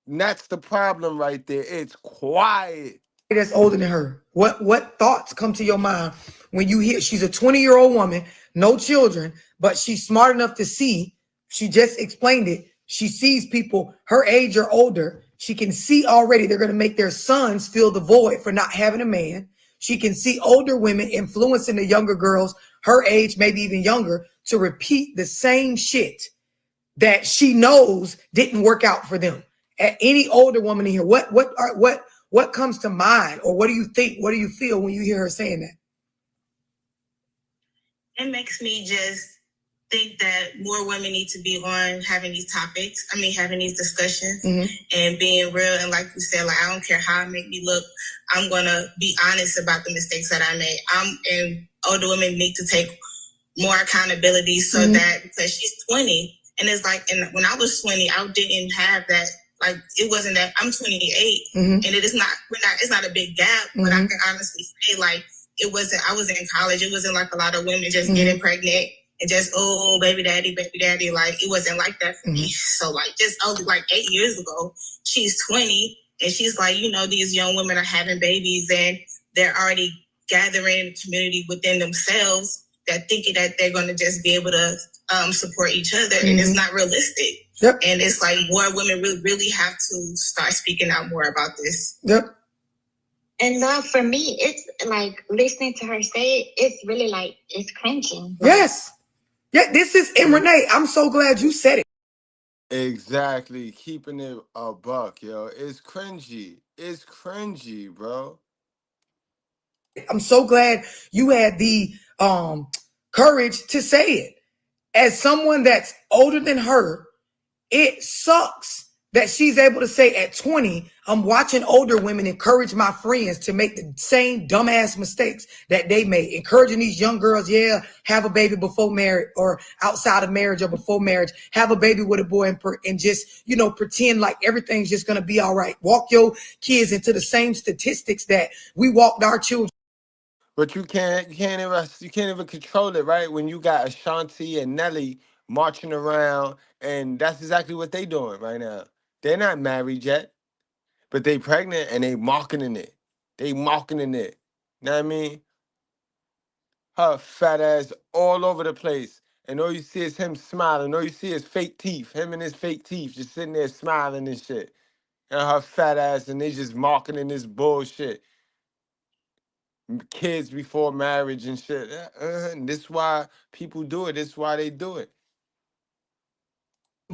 And that's the problem right there. It's quiet. That's older than her. What thoughts come to your mind when you hear she's a 20-year-old woman, no children, but she's smart enough to see. She just explained it. She sees people her age or older. She can see already they're going to make their sons fill the void for not having a man. She can see older women influencing the younger girls, her age, maybe even younger, to repeat the same shit that she knows didn't work out for them. At any older woman in here, what comes to mind, or what do you think? What do you feel when you hear her saying that? It makes me just think that more women need to be on having these topics. I mean, having these discussions and being real. And like you said, like, I don't care how it make me look. I'm going to be honest about the mistakes that I made. And older women need to take more accountability so that, because she's 20 and it's like, and when I was 20, I didn't have that. Like, it wasn't that. I'm 28 and it is not, it's not a big gap, but I can honestly say, like, it wasn't, I was in college. It wasn't like a lot of women just getting pregnant and just, oh, baby daddy. Like, it wasn't like that for me. So like, just like 8 years ago, she's 20 and she's like, you know, these young women are having babies and they're already gathering a community within themselves that thinking that they're going to just be able to support each other. And it's not realistic. Yep. And it's like more women really have to start speaking out more about this. Yep. And love, for me, it's like listening to her say it, it's really like, it's cringing. Yes. Yeah, this is, and Renee, I'm so glad you said it. Exactly. Keeping it a buck, yo. It's cringy. It's cringy, bro. I'm so glad you had the courage to say it. As someone that's older than her, it sucks that she's able to say at 20, I'm watching older women encourage my friends to make the same dumbass mistakes that they made. Encouraging these young girls, have a baby before marriage or outside of marriage or before marriage. Have a baby with a boy and just, pretend like everything's just going to be all right. Walk your kids into the same statistics that we walked our children. But you can't even control it, right? When you got Ashanti and Nelly marching around, and that's exactly what they doing right now. They're not married yet, but they pregnant and they marketing it. They marketing it. You know what I mean? Her fat ass all over the place. And all you see is him smiling. All you see is fake teeth. Him and his fake teeth just sitting there smiling and shit. And her fat ass, and they just marketing this bullshit. Kids before marriage and shit. And this is why people do it. This is why they do it.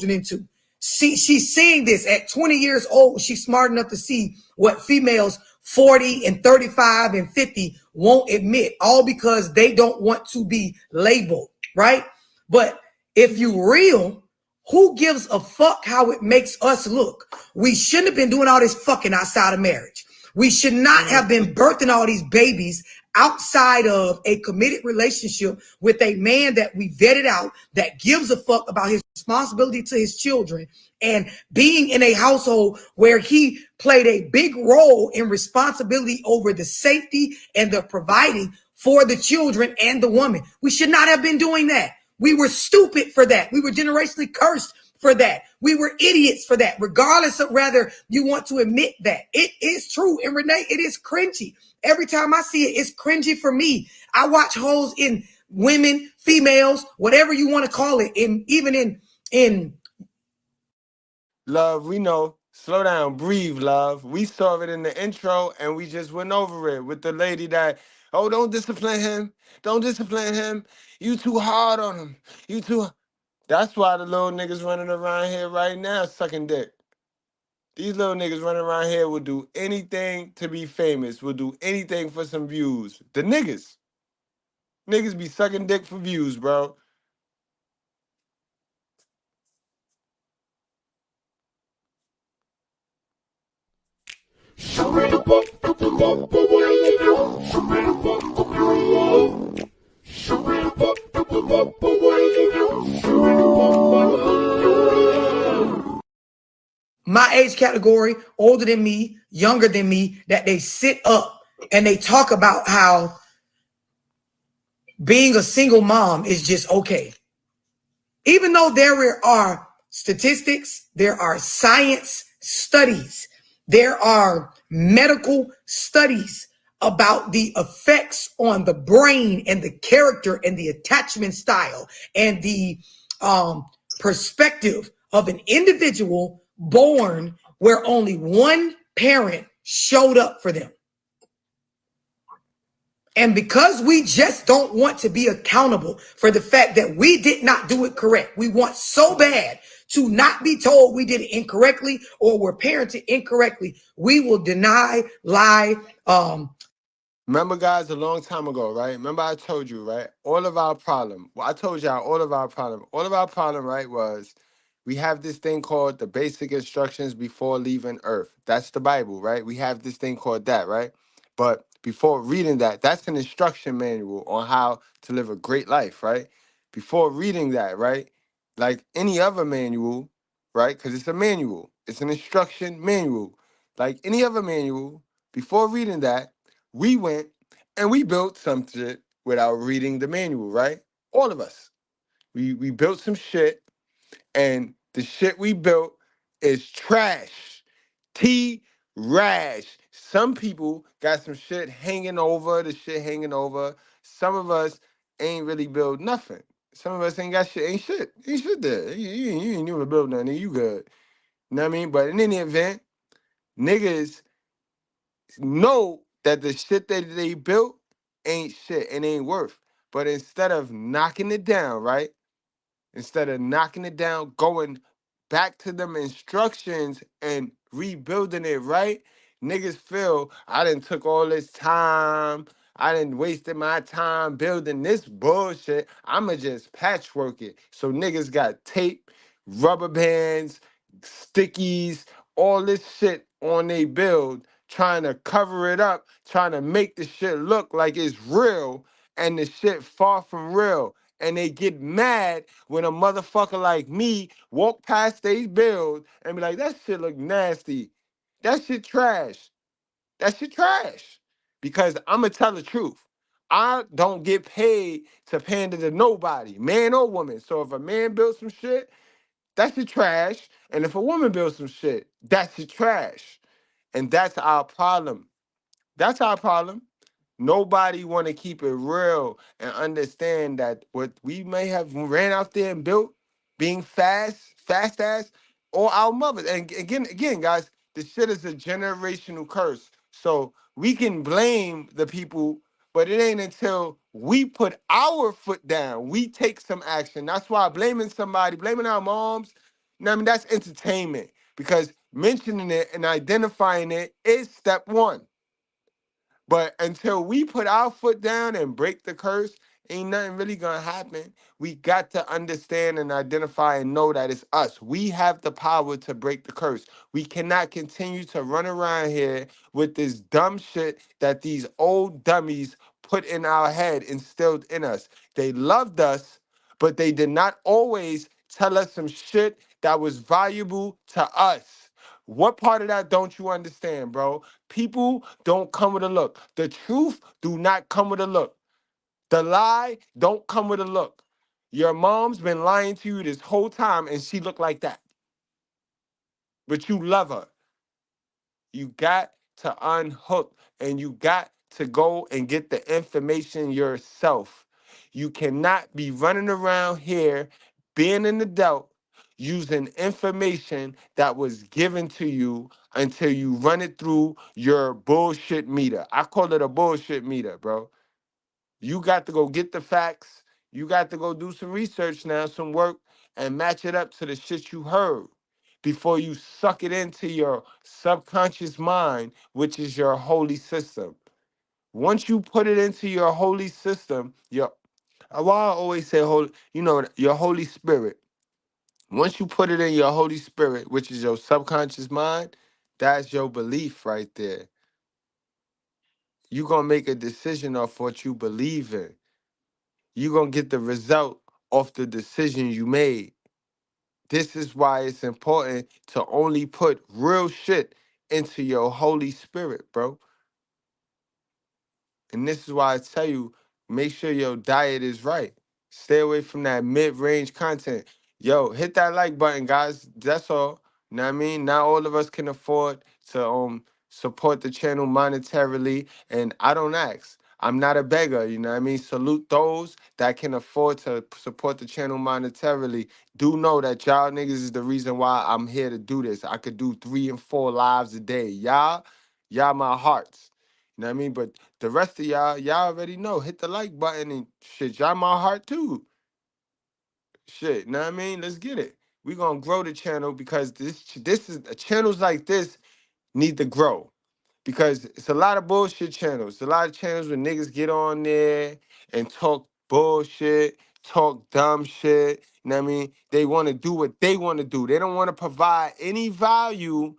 Into She's seeing this at 20 years old. She's smart enough to see what females 40 and 35 and 50 won't admit, all because they don't want to be labeled, right? But if you real, who gives a fuck how it makes us look? We shouldn't have been doing all this fucking outside of marriage. We should not have been birthing all these babies outside of a committed relationship with a man that we vetted out, that gives a fuck about his responsibility to his children, and being in a household where he played a big role in responsibility over the safety and the providing for the children and the woman. We should not have been doing that. We were stupid for that. We were generationally cursed for that. We were idiots for that, regardless of whether you want to admit that. It is true. And Renee, it is cringy. Every time I see it, it's cringy for me. I watch hoes in women, females, whatever you want to call it, even in Love, we know. Slow down, breathe, love. We saw it in the intro and we just went over it with the lady that, oh, don't discipline him. Don't discipline him. You too hard on him. You too. That's why the little niggas running around here right now sucking dick. These little niggas running around here will do anything to be famous, will do anything for some views. The niggas. Niggas be sucking dick for views, bro. My age category, older than me, younger than me, that they sit up and they talk about how being a single mom is just okay. Even though there are statistics, there are science studies, there are medical studies about the effects on the brain and the character and the attachment style and the perspective of an individual born where only one parent showed up for them. And because we just don't want to be accountable for the fact that we did not do it correct, we want so bad to not be told we did it incorrectly or were parented incorrectly, we will deny, lie. Remember, guys, a long time ago, right? Remember I told you, right? All of our problem, well, I told y'all all of our problem, right, was we have this thing called the basic instructions before leaving Earth. That's the Bible, right? We have this thing called that, right? But before reading that, that's an instruction manual on how to live a great life, right? Before reading that, right? Like any other manual, right? Because it's a manual. It's an instruction manual. Like any other manual, before reading that, we went and we built some shit without reading the manual, right? All of us. We built some shit, and the shit we built is trash. T-rash. Some people got some shit hanging over, the shit hanging over. Some of us ain't really built nothing. Some of us ain't got shit, ain't shit. Ain't shit there. You ain't never built nothing, you good. You know what I mean? But in any event, niggas know that the shit that they built ain't shit and ain't worth. But instead of knocking it down, right? Instead of knocking it down, going back to them instructions and rebuilding it, right? Niggas feel I done took all this time. I done wasted my time building this bullshit. I'ma just patchwork it. So niggas got tape, rubber bands, stickies, all this shit on they build, trying to cover it up, trying to make the shit look like it's real, and the shit far from real. And they get mad when a motherfucker like me walk past they build and be like, that shit look nasty. That shit trash. That shit trash. Because I'ma tell the truth. I don't get paid to pander to nobody, man or woman. So if a man builds some shit, that shit trash. And if a woman builds some shit, that shit trash. And that's our problem. That's our problem. Nobody want to keep it real and understand that what we may have ran out there and built, being fast ass, or our mothers. And again, guys, this shit is a generational curse. So we can blame the people, but it ain't until we put our foot down, we take some action. That's why blaming somebody, blaming our moms, I mean, that's entertainment because mentioning it and identifying it is step one. But until we put our foot down and break the curse, ain't nothing really gonna happen. We got to understand and identify and know that it's us. We have the power to break the curse. We cannot continue to run around here with this dumb shit that these old dummies put in our head, instilled in us. They loved us, but they did not always tell us some shit that was valuable to us. What part of that don't you understand, bro? People don't come with a look. The truth do not come with a look. The lie don't come with a look. Your mom's been lying to you this whole time and she looked like that. But you love her. You got to unhook and you got to go and get the information yourself. You cannot be running around here being an adult using information that was given to you until you run it through your bullshit meter. I call it a bullshit meter, bro. You got to go get the facts. You got to go do some research now, some work, and match it up to the shit you heard before you suck it into your subconscious mind, which is your holy system. Once you put it into your holy system, your, well, I always say holy, your Holy Spirit. Once you put it in your Holy Spirit, which is your subconscious mind, that's your belief right there. You're going to make a decision off what you believe in. You're going to get the result of the decision you made. This is why it's important to only put real shit into your Holy Spirit, bro. And this is why I tell you, make sure your diet is right. Stay away from that mid-range content. Yo, hit that like button, guys. That's all. You know what I mean? Not all of us can afford to support the channel monetarily, and I don't ask. I'm not a beggar, you know what I mean? Salute those that can afford to support the channel monetarily. Do know that y'all niggas is the reason why I'm here to do this. I could do 3 and 4 lives a day. Y'all my hearts. You know what I mean? But the rest of y'all already know. Hit the like button and shit. Y'all my heart too. Shit, you know what I mean? Let's get it. We gonna grow the channel because this is channels like this need to grow. Because it's a lot of bullshit channels. A lot of channels where niggas get on there and talk bullshit, talk dumb shit. You know what I mean? They want to do what they want to do. They don't want to provide any value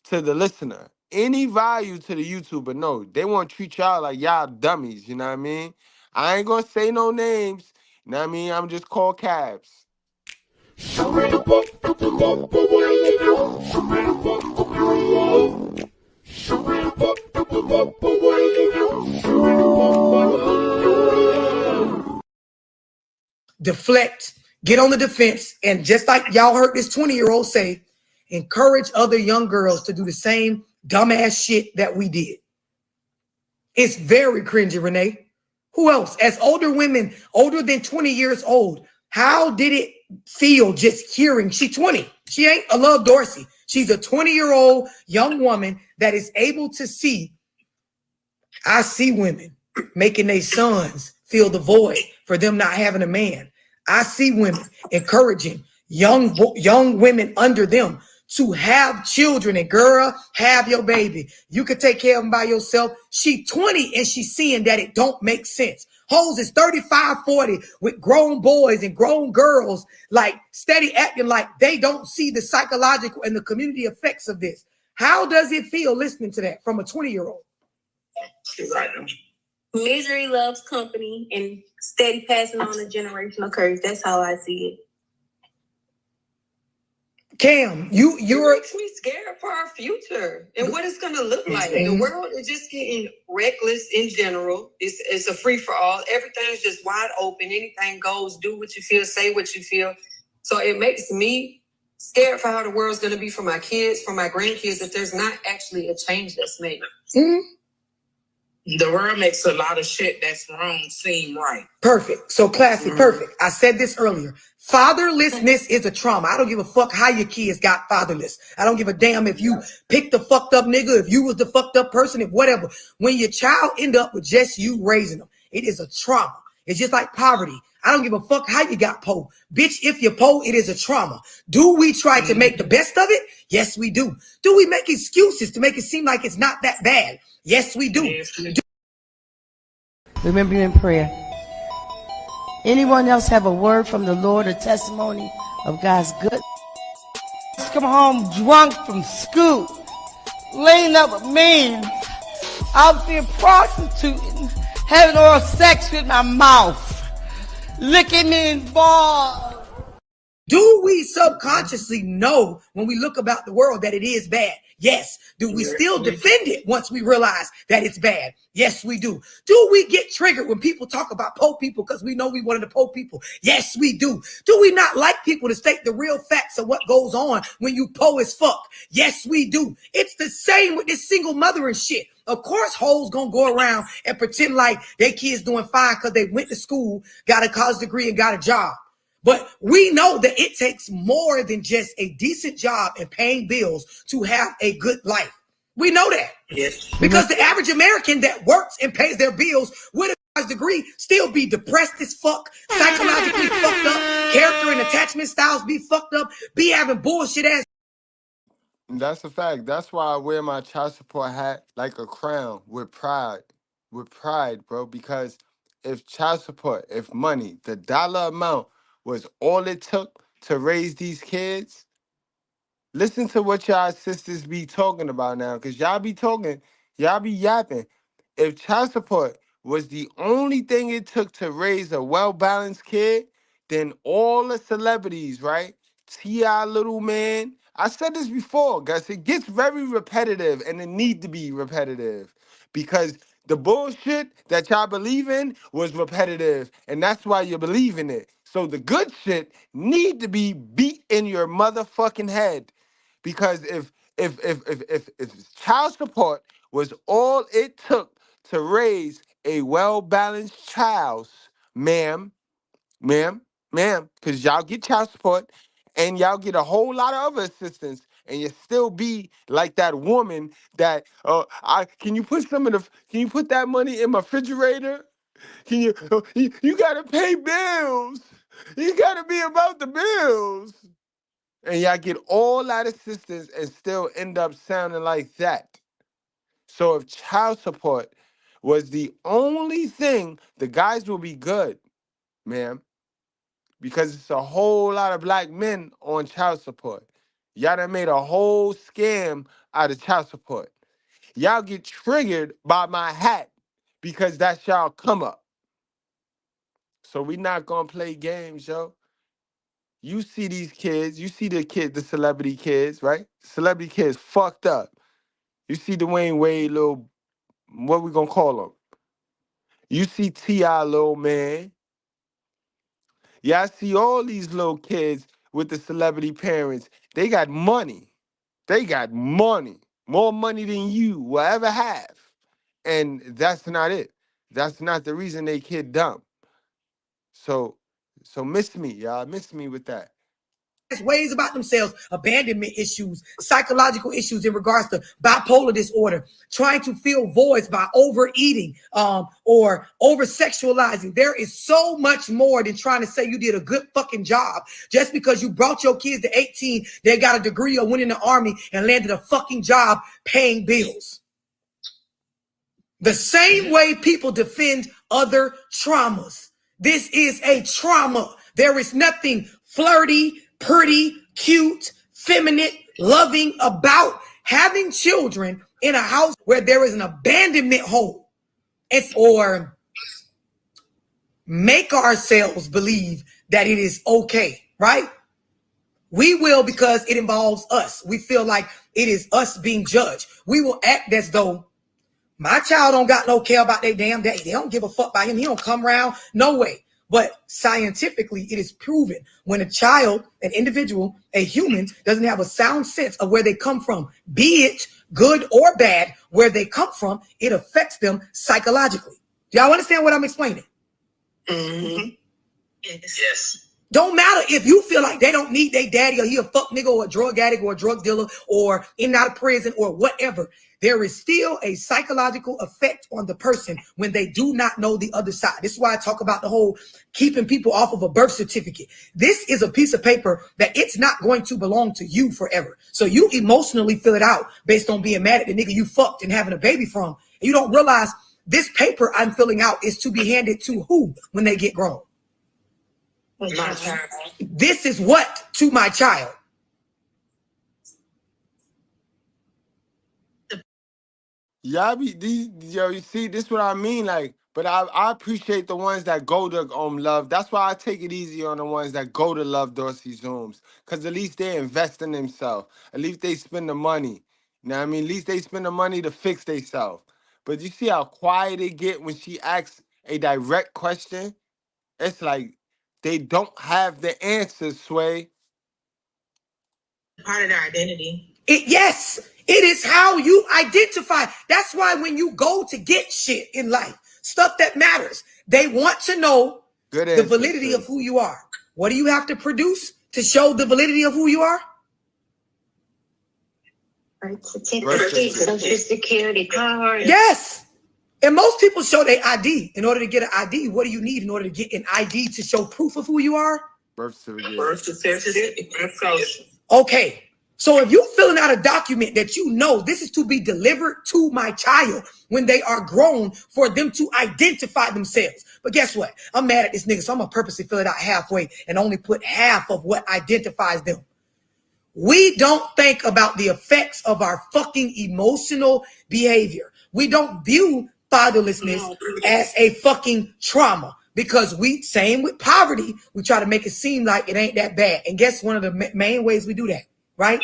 to the listener, any value to the YouTuber. No, they want to treat y'all like y'all dummies. You know what I mean? I ain't going to say no names. You know what I mean? I'm just call cabs. Deflect, get on the defense, and just like y'all heard this 20-year-old say, encourage other young girls to do the same dumbass shit that we did. It's very cringy, Renee. Who else? As older women, older than 20 years old, how did it feel just hearing? She's 20. She ain't a Love Dorsey. She's a 20-year-old young woman that is able to see. I see women making their sons feel the void for them not having a man. I see women encouraging young women under them to have children. And girl, have your baby. You could take care of them by yourself. She 20 and she's seeing that it don't make sense. Hoes is 35, 40 with grown boys and grown girls like steady acting like they don't see the psychological and the community effects of this. How does it feel listening to that from a 20-year-old? Misery loves company and steady passing on the generational curse. That's how I see it. Cam, you're It makes me scared for our future and what it's gonna look like. The world is just getting reckless in general. It's a free for all. Everything's just wide open. Anything goes. Do what you feel. Say what you feel. So it makes me scared for how the world's gonna be for my kids, for my grandkids, if there's not actually a change that's made. Mm-hmm. The world makes a lot of shit that's wrong seem right. Perfect. So classic. Perfect. I said this earlier. Fatherlessness is a trauma. I don't give a fuck how your kids got fatherless. I don't give a damn if you picked the fucked up nigga, if you was the fucked up person, if whatever. When your child end up with just you raising them, it is a trauma. It's just like poverty. I don't give a fuck how you got po. Bitch, if you're po, it is a trauma. Do we try to make the best of it? Yes, we do. Do we make excuses to make it seem like it's not that bad? Yes, we do. Remember you in prayer. Anyone else have a word from the Lord, a testimony of God's goodness? Come home drunk from school, laying up with men, out there prostituting, having oral sex with my mouth, licking me in balls. Do we subconsciously know when we look about the world that it is bad? Yes. Do we still defend it once we realize that it's bad? Yes, we do. Do we get triggered when people talk about po people because we know we one of the po people? Yes, we do. Do we not like people to state the real facts of what goes on when you po as fuck? Yes, we do. It's the same with this single mother and shit. Of course, hoes gonna go around and pretend like their kids doing fine because they went to school, got a college degree, and got a job. But we know that it takes more than just a decent job and paying bills to have a good life. We know that. Yes. Because the average American that works and pays their bills with a college degree still be depressed as fuck, psychologically fucked up, character and attachment styles be fucked up, be having bullshit ass. That's a fact. That's why I wear my child support hat like a crown with pride. With pride, bro. Because if child support, if money, the dollar amount was all it took to raise these kids, listen to what y'all sisters be talking about now. Because y'all be talking, y'all be yapping. If child support was the only thing it took to raise a well-balanced kid, then all the celebrities, right? T.I. Little Man. I said this before, guys. It gets very repetitive, and it need to be repetitive because the bullshit that y'all believe in was repetitive, and that's why you believe in it. So the good shit need to be beat in your motherfucking head, because if child support was all it took to raise a well-balanced child, ma'am, because y'all get child support and y'all get a whole lot of other assistance, and you still be like that woman that can you put that money in my refrigerator? Can you gotta pay bills. You gotta be about the bills. And y'all get all that assistance and still end up sounding like that. So if child support was the only thing, the guys will be good, ma'am. Because it's a whole lot of black men on child support. Y'all done made a whole scam out of child support. Y'all get triggered by my hat because that's y'all come up. So we not gonna play games, yo. You see these kids, you see the celebrity kids, right? Celebrity kids fucked up. You see Dwayne Wade, little, what we gonna call him? You see T.I. Little Man. Yeah, I see all these little kids with the celebrity parents. They got money. They got money. More money than you will ever have. And that's not it. That's not the reason they kid dumb. So miss me, y'all. Miss me with that. Ways about themselves, abandonment issues, psychological issues in regards to bipolar disorder, trying to fill voids by overeating or over sexualizing. There is so much more than trying to say you did a good fucking job. Just because you brought your kids to 18, they got a degree or went in the army and landed a fucking job paying bills. The same way people defend other traumas. This is a trauma. There is nothing flirty, pretty, cute, feminine, loving about having children in a house where there is an abandonment hole. Or make ourselves believe that it is okay, right? We will, because it involves us. We feel like it is us being judged. We will act as though my child don't got no care about their damn daddy. They don't give a fuck about him. He don't come around. No way. But scientifically, it is proven when a child, an individual, a human doesn't have a sound sense of where they come from, be it good or bad, where they come from, it affects them psychologically. Do y'all understand what I'm explaining? Mm-hmm. Yes. Don't matter if you feel like they don't need their daddy or he a fuck nigga or a drug addict or a drug dealer or in and out of prison or whatever. There is still a psychological effect on the person when they do not know the other side. This is why I talk about the whole keeping people off of a birth certificate. This is a piece of paper that it's not going to belong to you forever. So you emotionally fill it out based on being mad at the nigga you fucked and having a baby from. And you don't realize this paper I'm filling out is to be handed to who when they get grown? My child. This is what to my child. You see, this what I mean, like, but I appreciate the ones that go to love. That's why I take it easy on the ones that go to Love Dorsey Zooms, because at least they invest in themselves. At least they spend the money. You know what I mean? At least they spend the money to fix themselves. But you see how quiet they get when she asks a direct question? It's like they don't have the answers, Sway. Part of their identity. Yes, it is how you identify. That's why when you go to get shit in life, stuff that matters, they want to know the validity of who you are. What do you have to produce to show the validity of who you are? Birth certificate, social security card. Yes. And most people show their ID. In order to get an ID, what do you need in order to get an ID to show proof of who you are? Birth certificate. Birth certificate. Birth social. Okay. So if you're filling out a document that you know this is to be delivered to my child when they are grown for them to identify themselves. But guess what? I'm mad at this nigga, so I'm going to purposely fill it out halfway and only put half of what identifies them. We don't think about the effects of our fucking emotional behavior. We don't view fatherlessness as a fucking trauma because same with poverty, we try to make it seem like it ain't that bad. And guess one of the main ways we do that, right?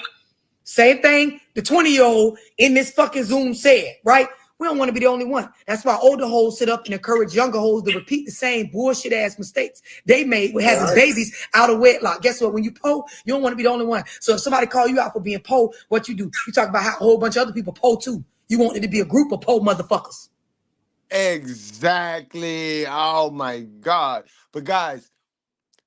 Same thing the 20-year-old in this fucking Zoom said, right? We don't want to be the only one. That's why older hoes sit up and encourage younger hoes to repeat the same bullshit ass mistakes they made with having babies out of wedlock. Guess what? When you po, you don't want to be the only one. So if somebody call you out for being po, what you do? You talk about how a whole bunch of other people po too. You want it to be a group of po motherfuckers. Exactly. Oh my God. But guys,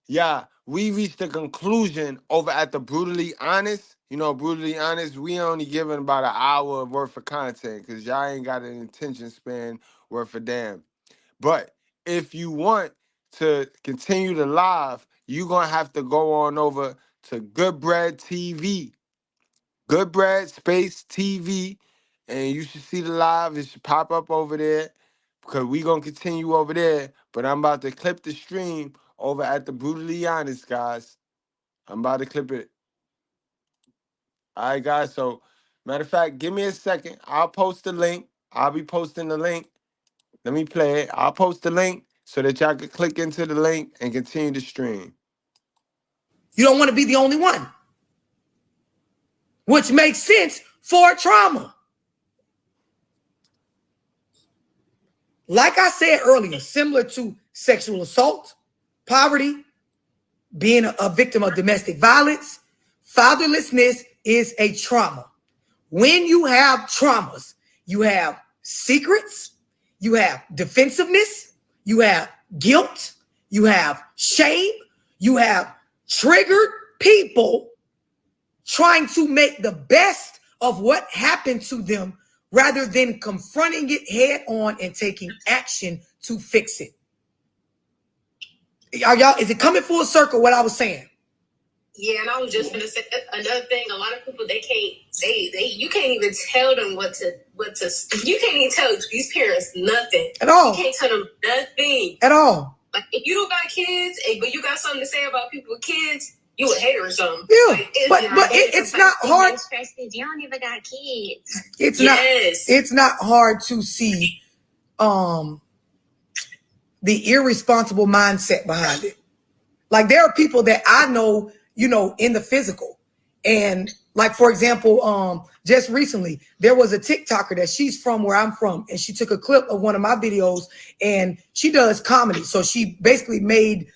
yeah, we reached a conclusion over at the Brutally Honest. You know, Brutally Honest, we only giving about an hour worth of content because y'all ain't got an attention span worth a damn. But if you want to continue the live, you're going to have to go on over to Good Bread TV. Good Bread Space TV. And you should see the live. It should pop up over there because we going to continue over there. But I'm about to clip the stream over at the Brutally Honest, guys. I'm about to clip it. All right, guys. So, matter of fact, give me a second. I'll post the link. I'll be posting the link. Let me play it. I'll post the link so that y'all can click into the link and continue to stream. You don't want to be the only one, which makes sense for trauma. Like I said earlier, similar to sexual assault, poverty, being a victim of domestic violence, fatherlessness is a trauma. When you have traumas, you have secrets, you have defensiveness, you have guilt, you have shame, you have triggered people trying to make the best of what happened to them rather than confronting it head on and taking action to fix it. Y'all, is it coming full circle what I was saying? Yeah, and I was just gonna say another thing. A lot of people you can't even tell them what to you can't even tell these parents nothing at all. You can't tell them nothing at all. Like if you don't got kids, but you got something to say about people with kids, you a hater or something. Yeah, like, it's not hard. You don't even got kids. It's not hard to see the irresponsible mindset behind it. Like there are people that I know, you know, in the physical. And like, for example, just recently, there was a TikToker that she's from where I'm from. And she took a clip of one of my videos and she does comedy. So she basically made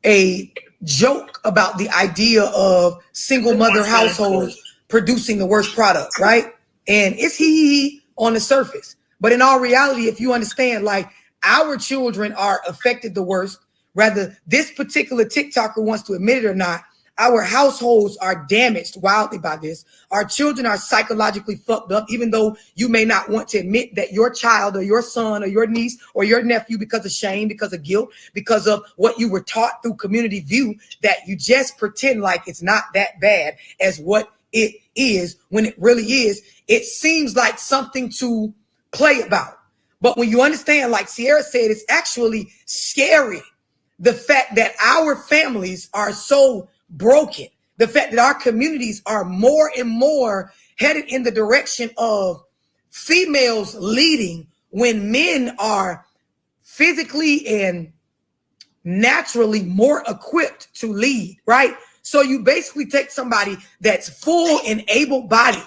a joke about the idea of single mother households producing the worst product, right? And it's he on the surface. But in all reality, if you understand, like our children are affected the worst whether this particular TikToker wants to admit it or not, our households are damaged wildly by this. Our children are psychologically fucked up, even though you may not want to admit that your child or your son or your niece or your nephew, because of shame, because of guilt, because of what you were taught through community view, that you just pretend like it's not that bad as what it is when it really is. It seems like something to play about. But when you understand, like Sierra said, it's actually scary. The fact that our families are so broken, the fact that our communities are more and more headed in the direction of females leading when men are physically and naturally more equipped to lead, right? So you basically take somebody that's full and able-bodied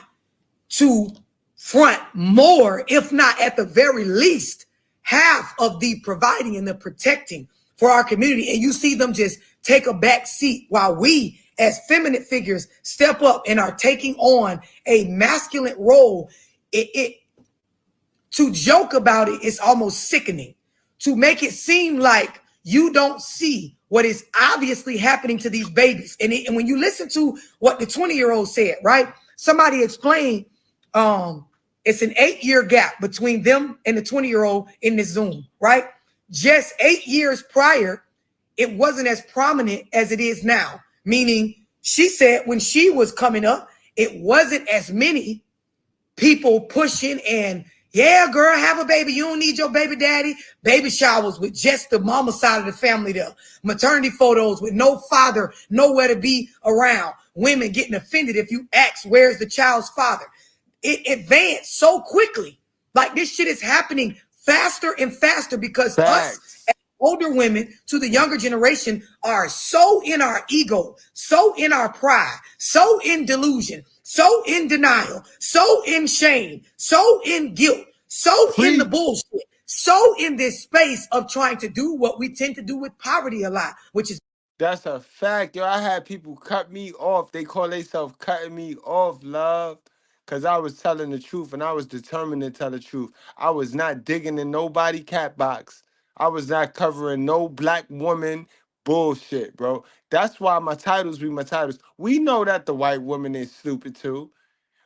to front more, if not at the very least, half of the providing and the protecting for our community, and you see them just take a back seat while we as feminine figures step up and are taking on a masculine role. To joke about it is almost sickening. To make it seem like you don't see what is obviously happening to these babies. And when you listen to what the 20-year-old said, right? Somebody explained it's an 8-year gap between them and the 20-year-old in the Zoom, right? Just 8 years prior, it wasn't as prominent as it is now. Meaning, she said when she was coming up, it wasn't as many people pushing and, yeah, girl, have a baby. You don't need your baby daddy. Baby showers with just the mama side of the family there. Maternity photos with no father, nowhere to be around. Women getting offended if you ask, where's the child's father? It advanced so quickly. Like, this shit is happening faster and faster because us as older women to the younger generation are so in our ego, so in our pride, so in delusion, so in denial, so in shame, so in guilt, so in the bullshit, so in this space of trying to do what we tend to do with poverty a lot, which is. That's a fact, yo. I had people cut me off. They call themselves cutting me off, love. Because I was telling the truth and I was determined to tell the truth. I was not digging in nobody cat box. I was not covering no black woman bullshit, bro. That's why my titles be my titles. We know that the white woman is stupid too.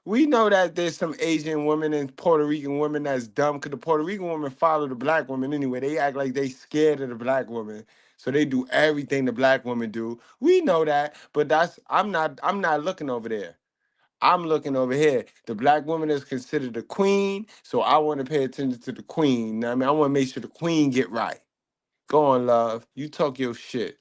We know that there's some Asian women and Puerto Rican women that's dumb because the Puerto Rican women follow the black woman anyway. They act like they scared of the black woman. So they do everything the black women do. We know that, but I'm not looking over there. I'm looking over here. The black woman is considered the queen, so I want to pay attention to the queen. I mean, I want to make sure the queen get right. Go on, love. You talk your shit.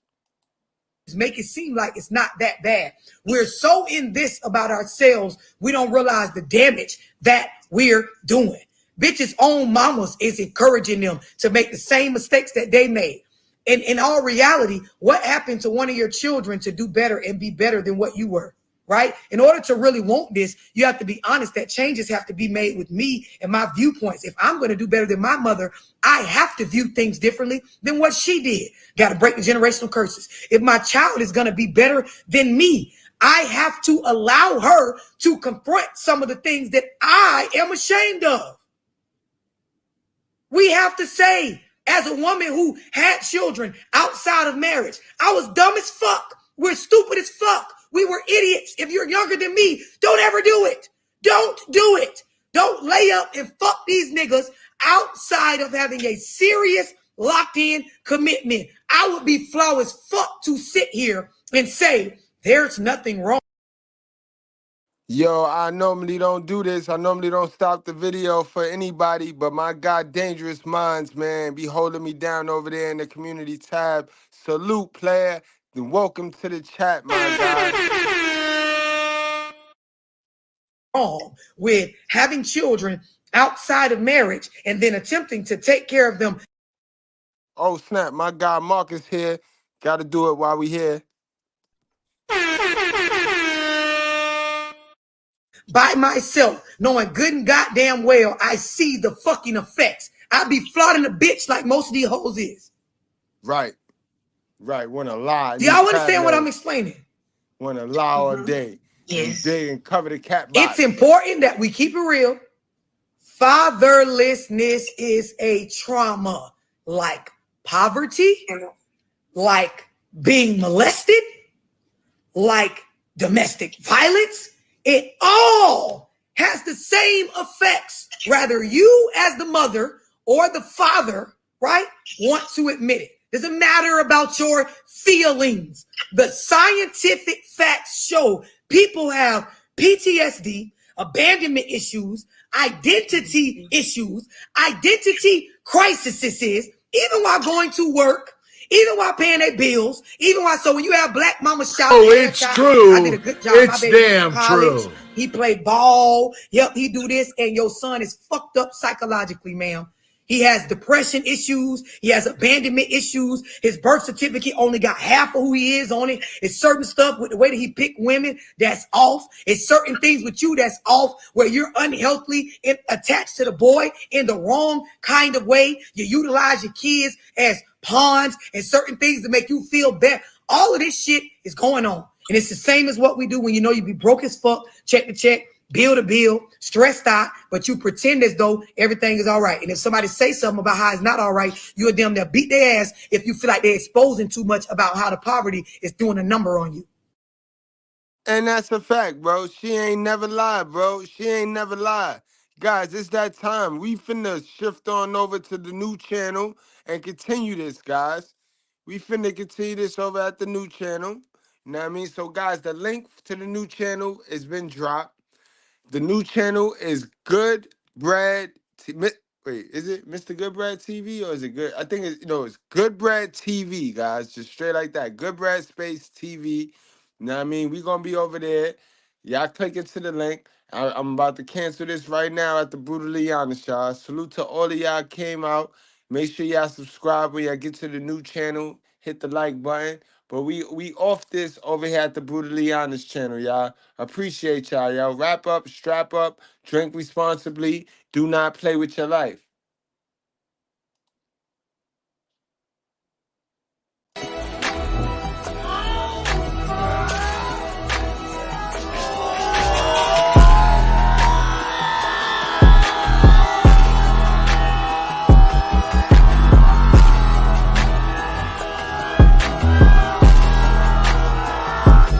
Make it seem like it's not that bad. We're so in this about ourselves, we don't realize the damage that we're doing. Bitches' own mamas is encouraging them to make the same mistakes that they made. And in all reality, what happened to one of your children to do better and be better than what you were? Right? In order to really want this, you have to be honest that changes have to be made with me and my viewpoints. If I'm going to do better than my mother, I have to view things differently than what she did. Got to break the generational curses. If my child is going to be better than me, I have to allow her to confront some of the things that I am ashamed of. We have to say, as a woman who had children outside of marriage, I was dumb as fuck. We're stupid as fuck. We were idiots. If you're younger than me, don't ever do it. Don't do it. Don't lay up and fuck these niggas outside of having a serious locked in commitment. I would be flaw as fuck to sit here and say there's nothing wrong. Yo, I normally don't do this. I normally don't stop the video for anybody, but my God, dangerous minds, man, be holding me down over there in the community tab. Salute, player. And welcome to the chat, my guy. Wrong with having children outside of marriage and then attempting to take care of them. Oh, snap. My guy Marcus here. Got to do it while we here. By myself, knowing good and goddamn well I see the fucking effects. I be flaunting a bitch like most of these hoes is. Right. Right. Want to lie. Do y'all understand what I'm explaining? Want to lie all day. Yes. Dig and cover the cat box. It's important that we keep it real. Fatherlessness is a trauma like poverty, like being molested, like domestic violence. It all has the same effects, whether you as the mother or the father, right, want to admit it. Doesn't matter about your feelings. The scientific facts show people have PTSD, abandonment issues, identity issues, identity crises, even while going to work, even while paying their bills, even while, so when you have black mama shout, Oh, it's true. I did a good job. It's My baby went to damn college. true. He played ball. Yep, he do this, and your son is fucked up psychologically, ma'am. He has depression issues. He has abandonment issues. His birth certificate only got half of who he is on it. It's certain stuff with the way that he picked women that's off. It's certain things with you that's off, where you're unhealthily attached to the boy in the wrong kind of way. You utilize your kids as pawns and certain things to make you feel better. All of this shit is going on. And it's the same as what we do when you know you be broke as fuck, check to check, bill to bill, stressed out, but you pretend as though everything is all right. And if somebody say something about how it's not all right, you're them that beat their ass if you feel like they're exposing too much about how the poverty is doing a number on you. And that's a fact, bro. She ain't never lied, bro. She ain't never lied. Guys, it's that time. We finna shift on over to the new channel and continue this, guys. We finna continue this over at the new channel. You know what I mean? So, guys, the link to the new channel has been dropped. The new channel is Good Bread. Wait, is it Mr. Goodbread TV or is it good? I think it's Good Bread TV, guys. Just straight like that. Good Bread space TV. You know what I mean? We gonna be over there. Y'all click into the link. I'm about to cancel this right now at the Brutally Honest, y'all. Salute to all of y'all came out. Make sure y'all subscribe when y'all get to the new channel. Hit the like button. But we off this over here at the Brutally Honest channel, y'all. Appreciate y'all. Wrap up, strap up, drink responsibly. Do not play with your life.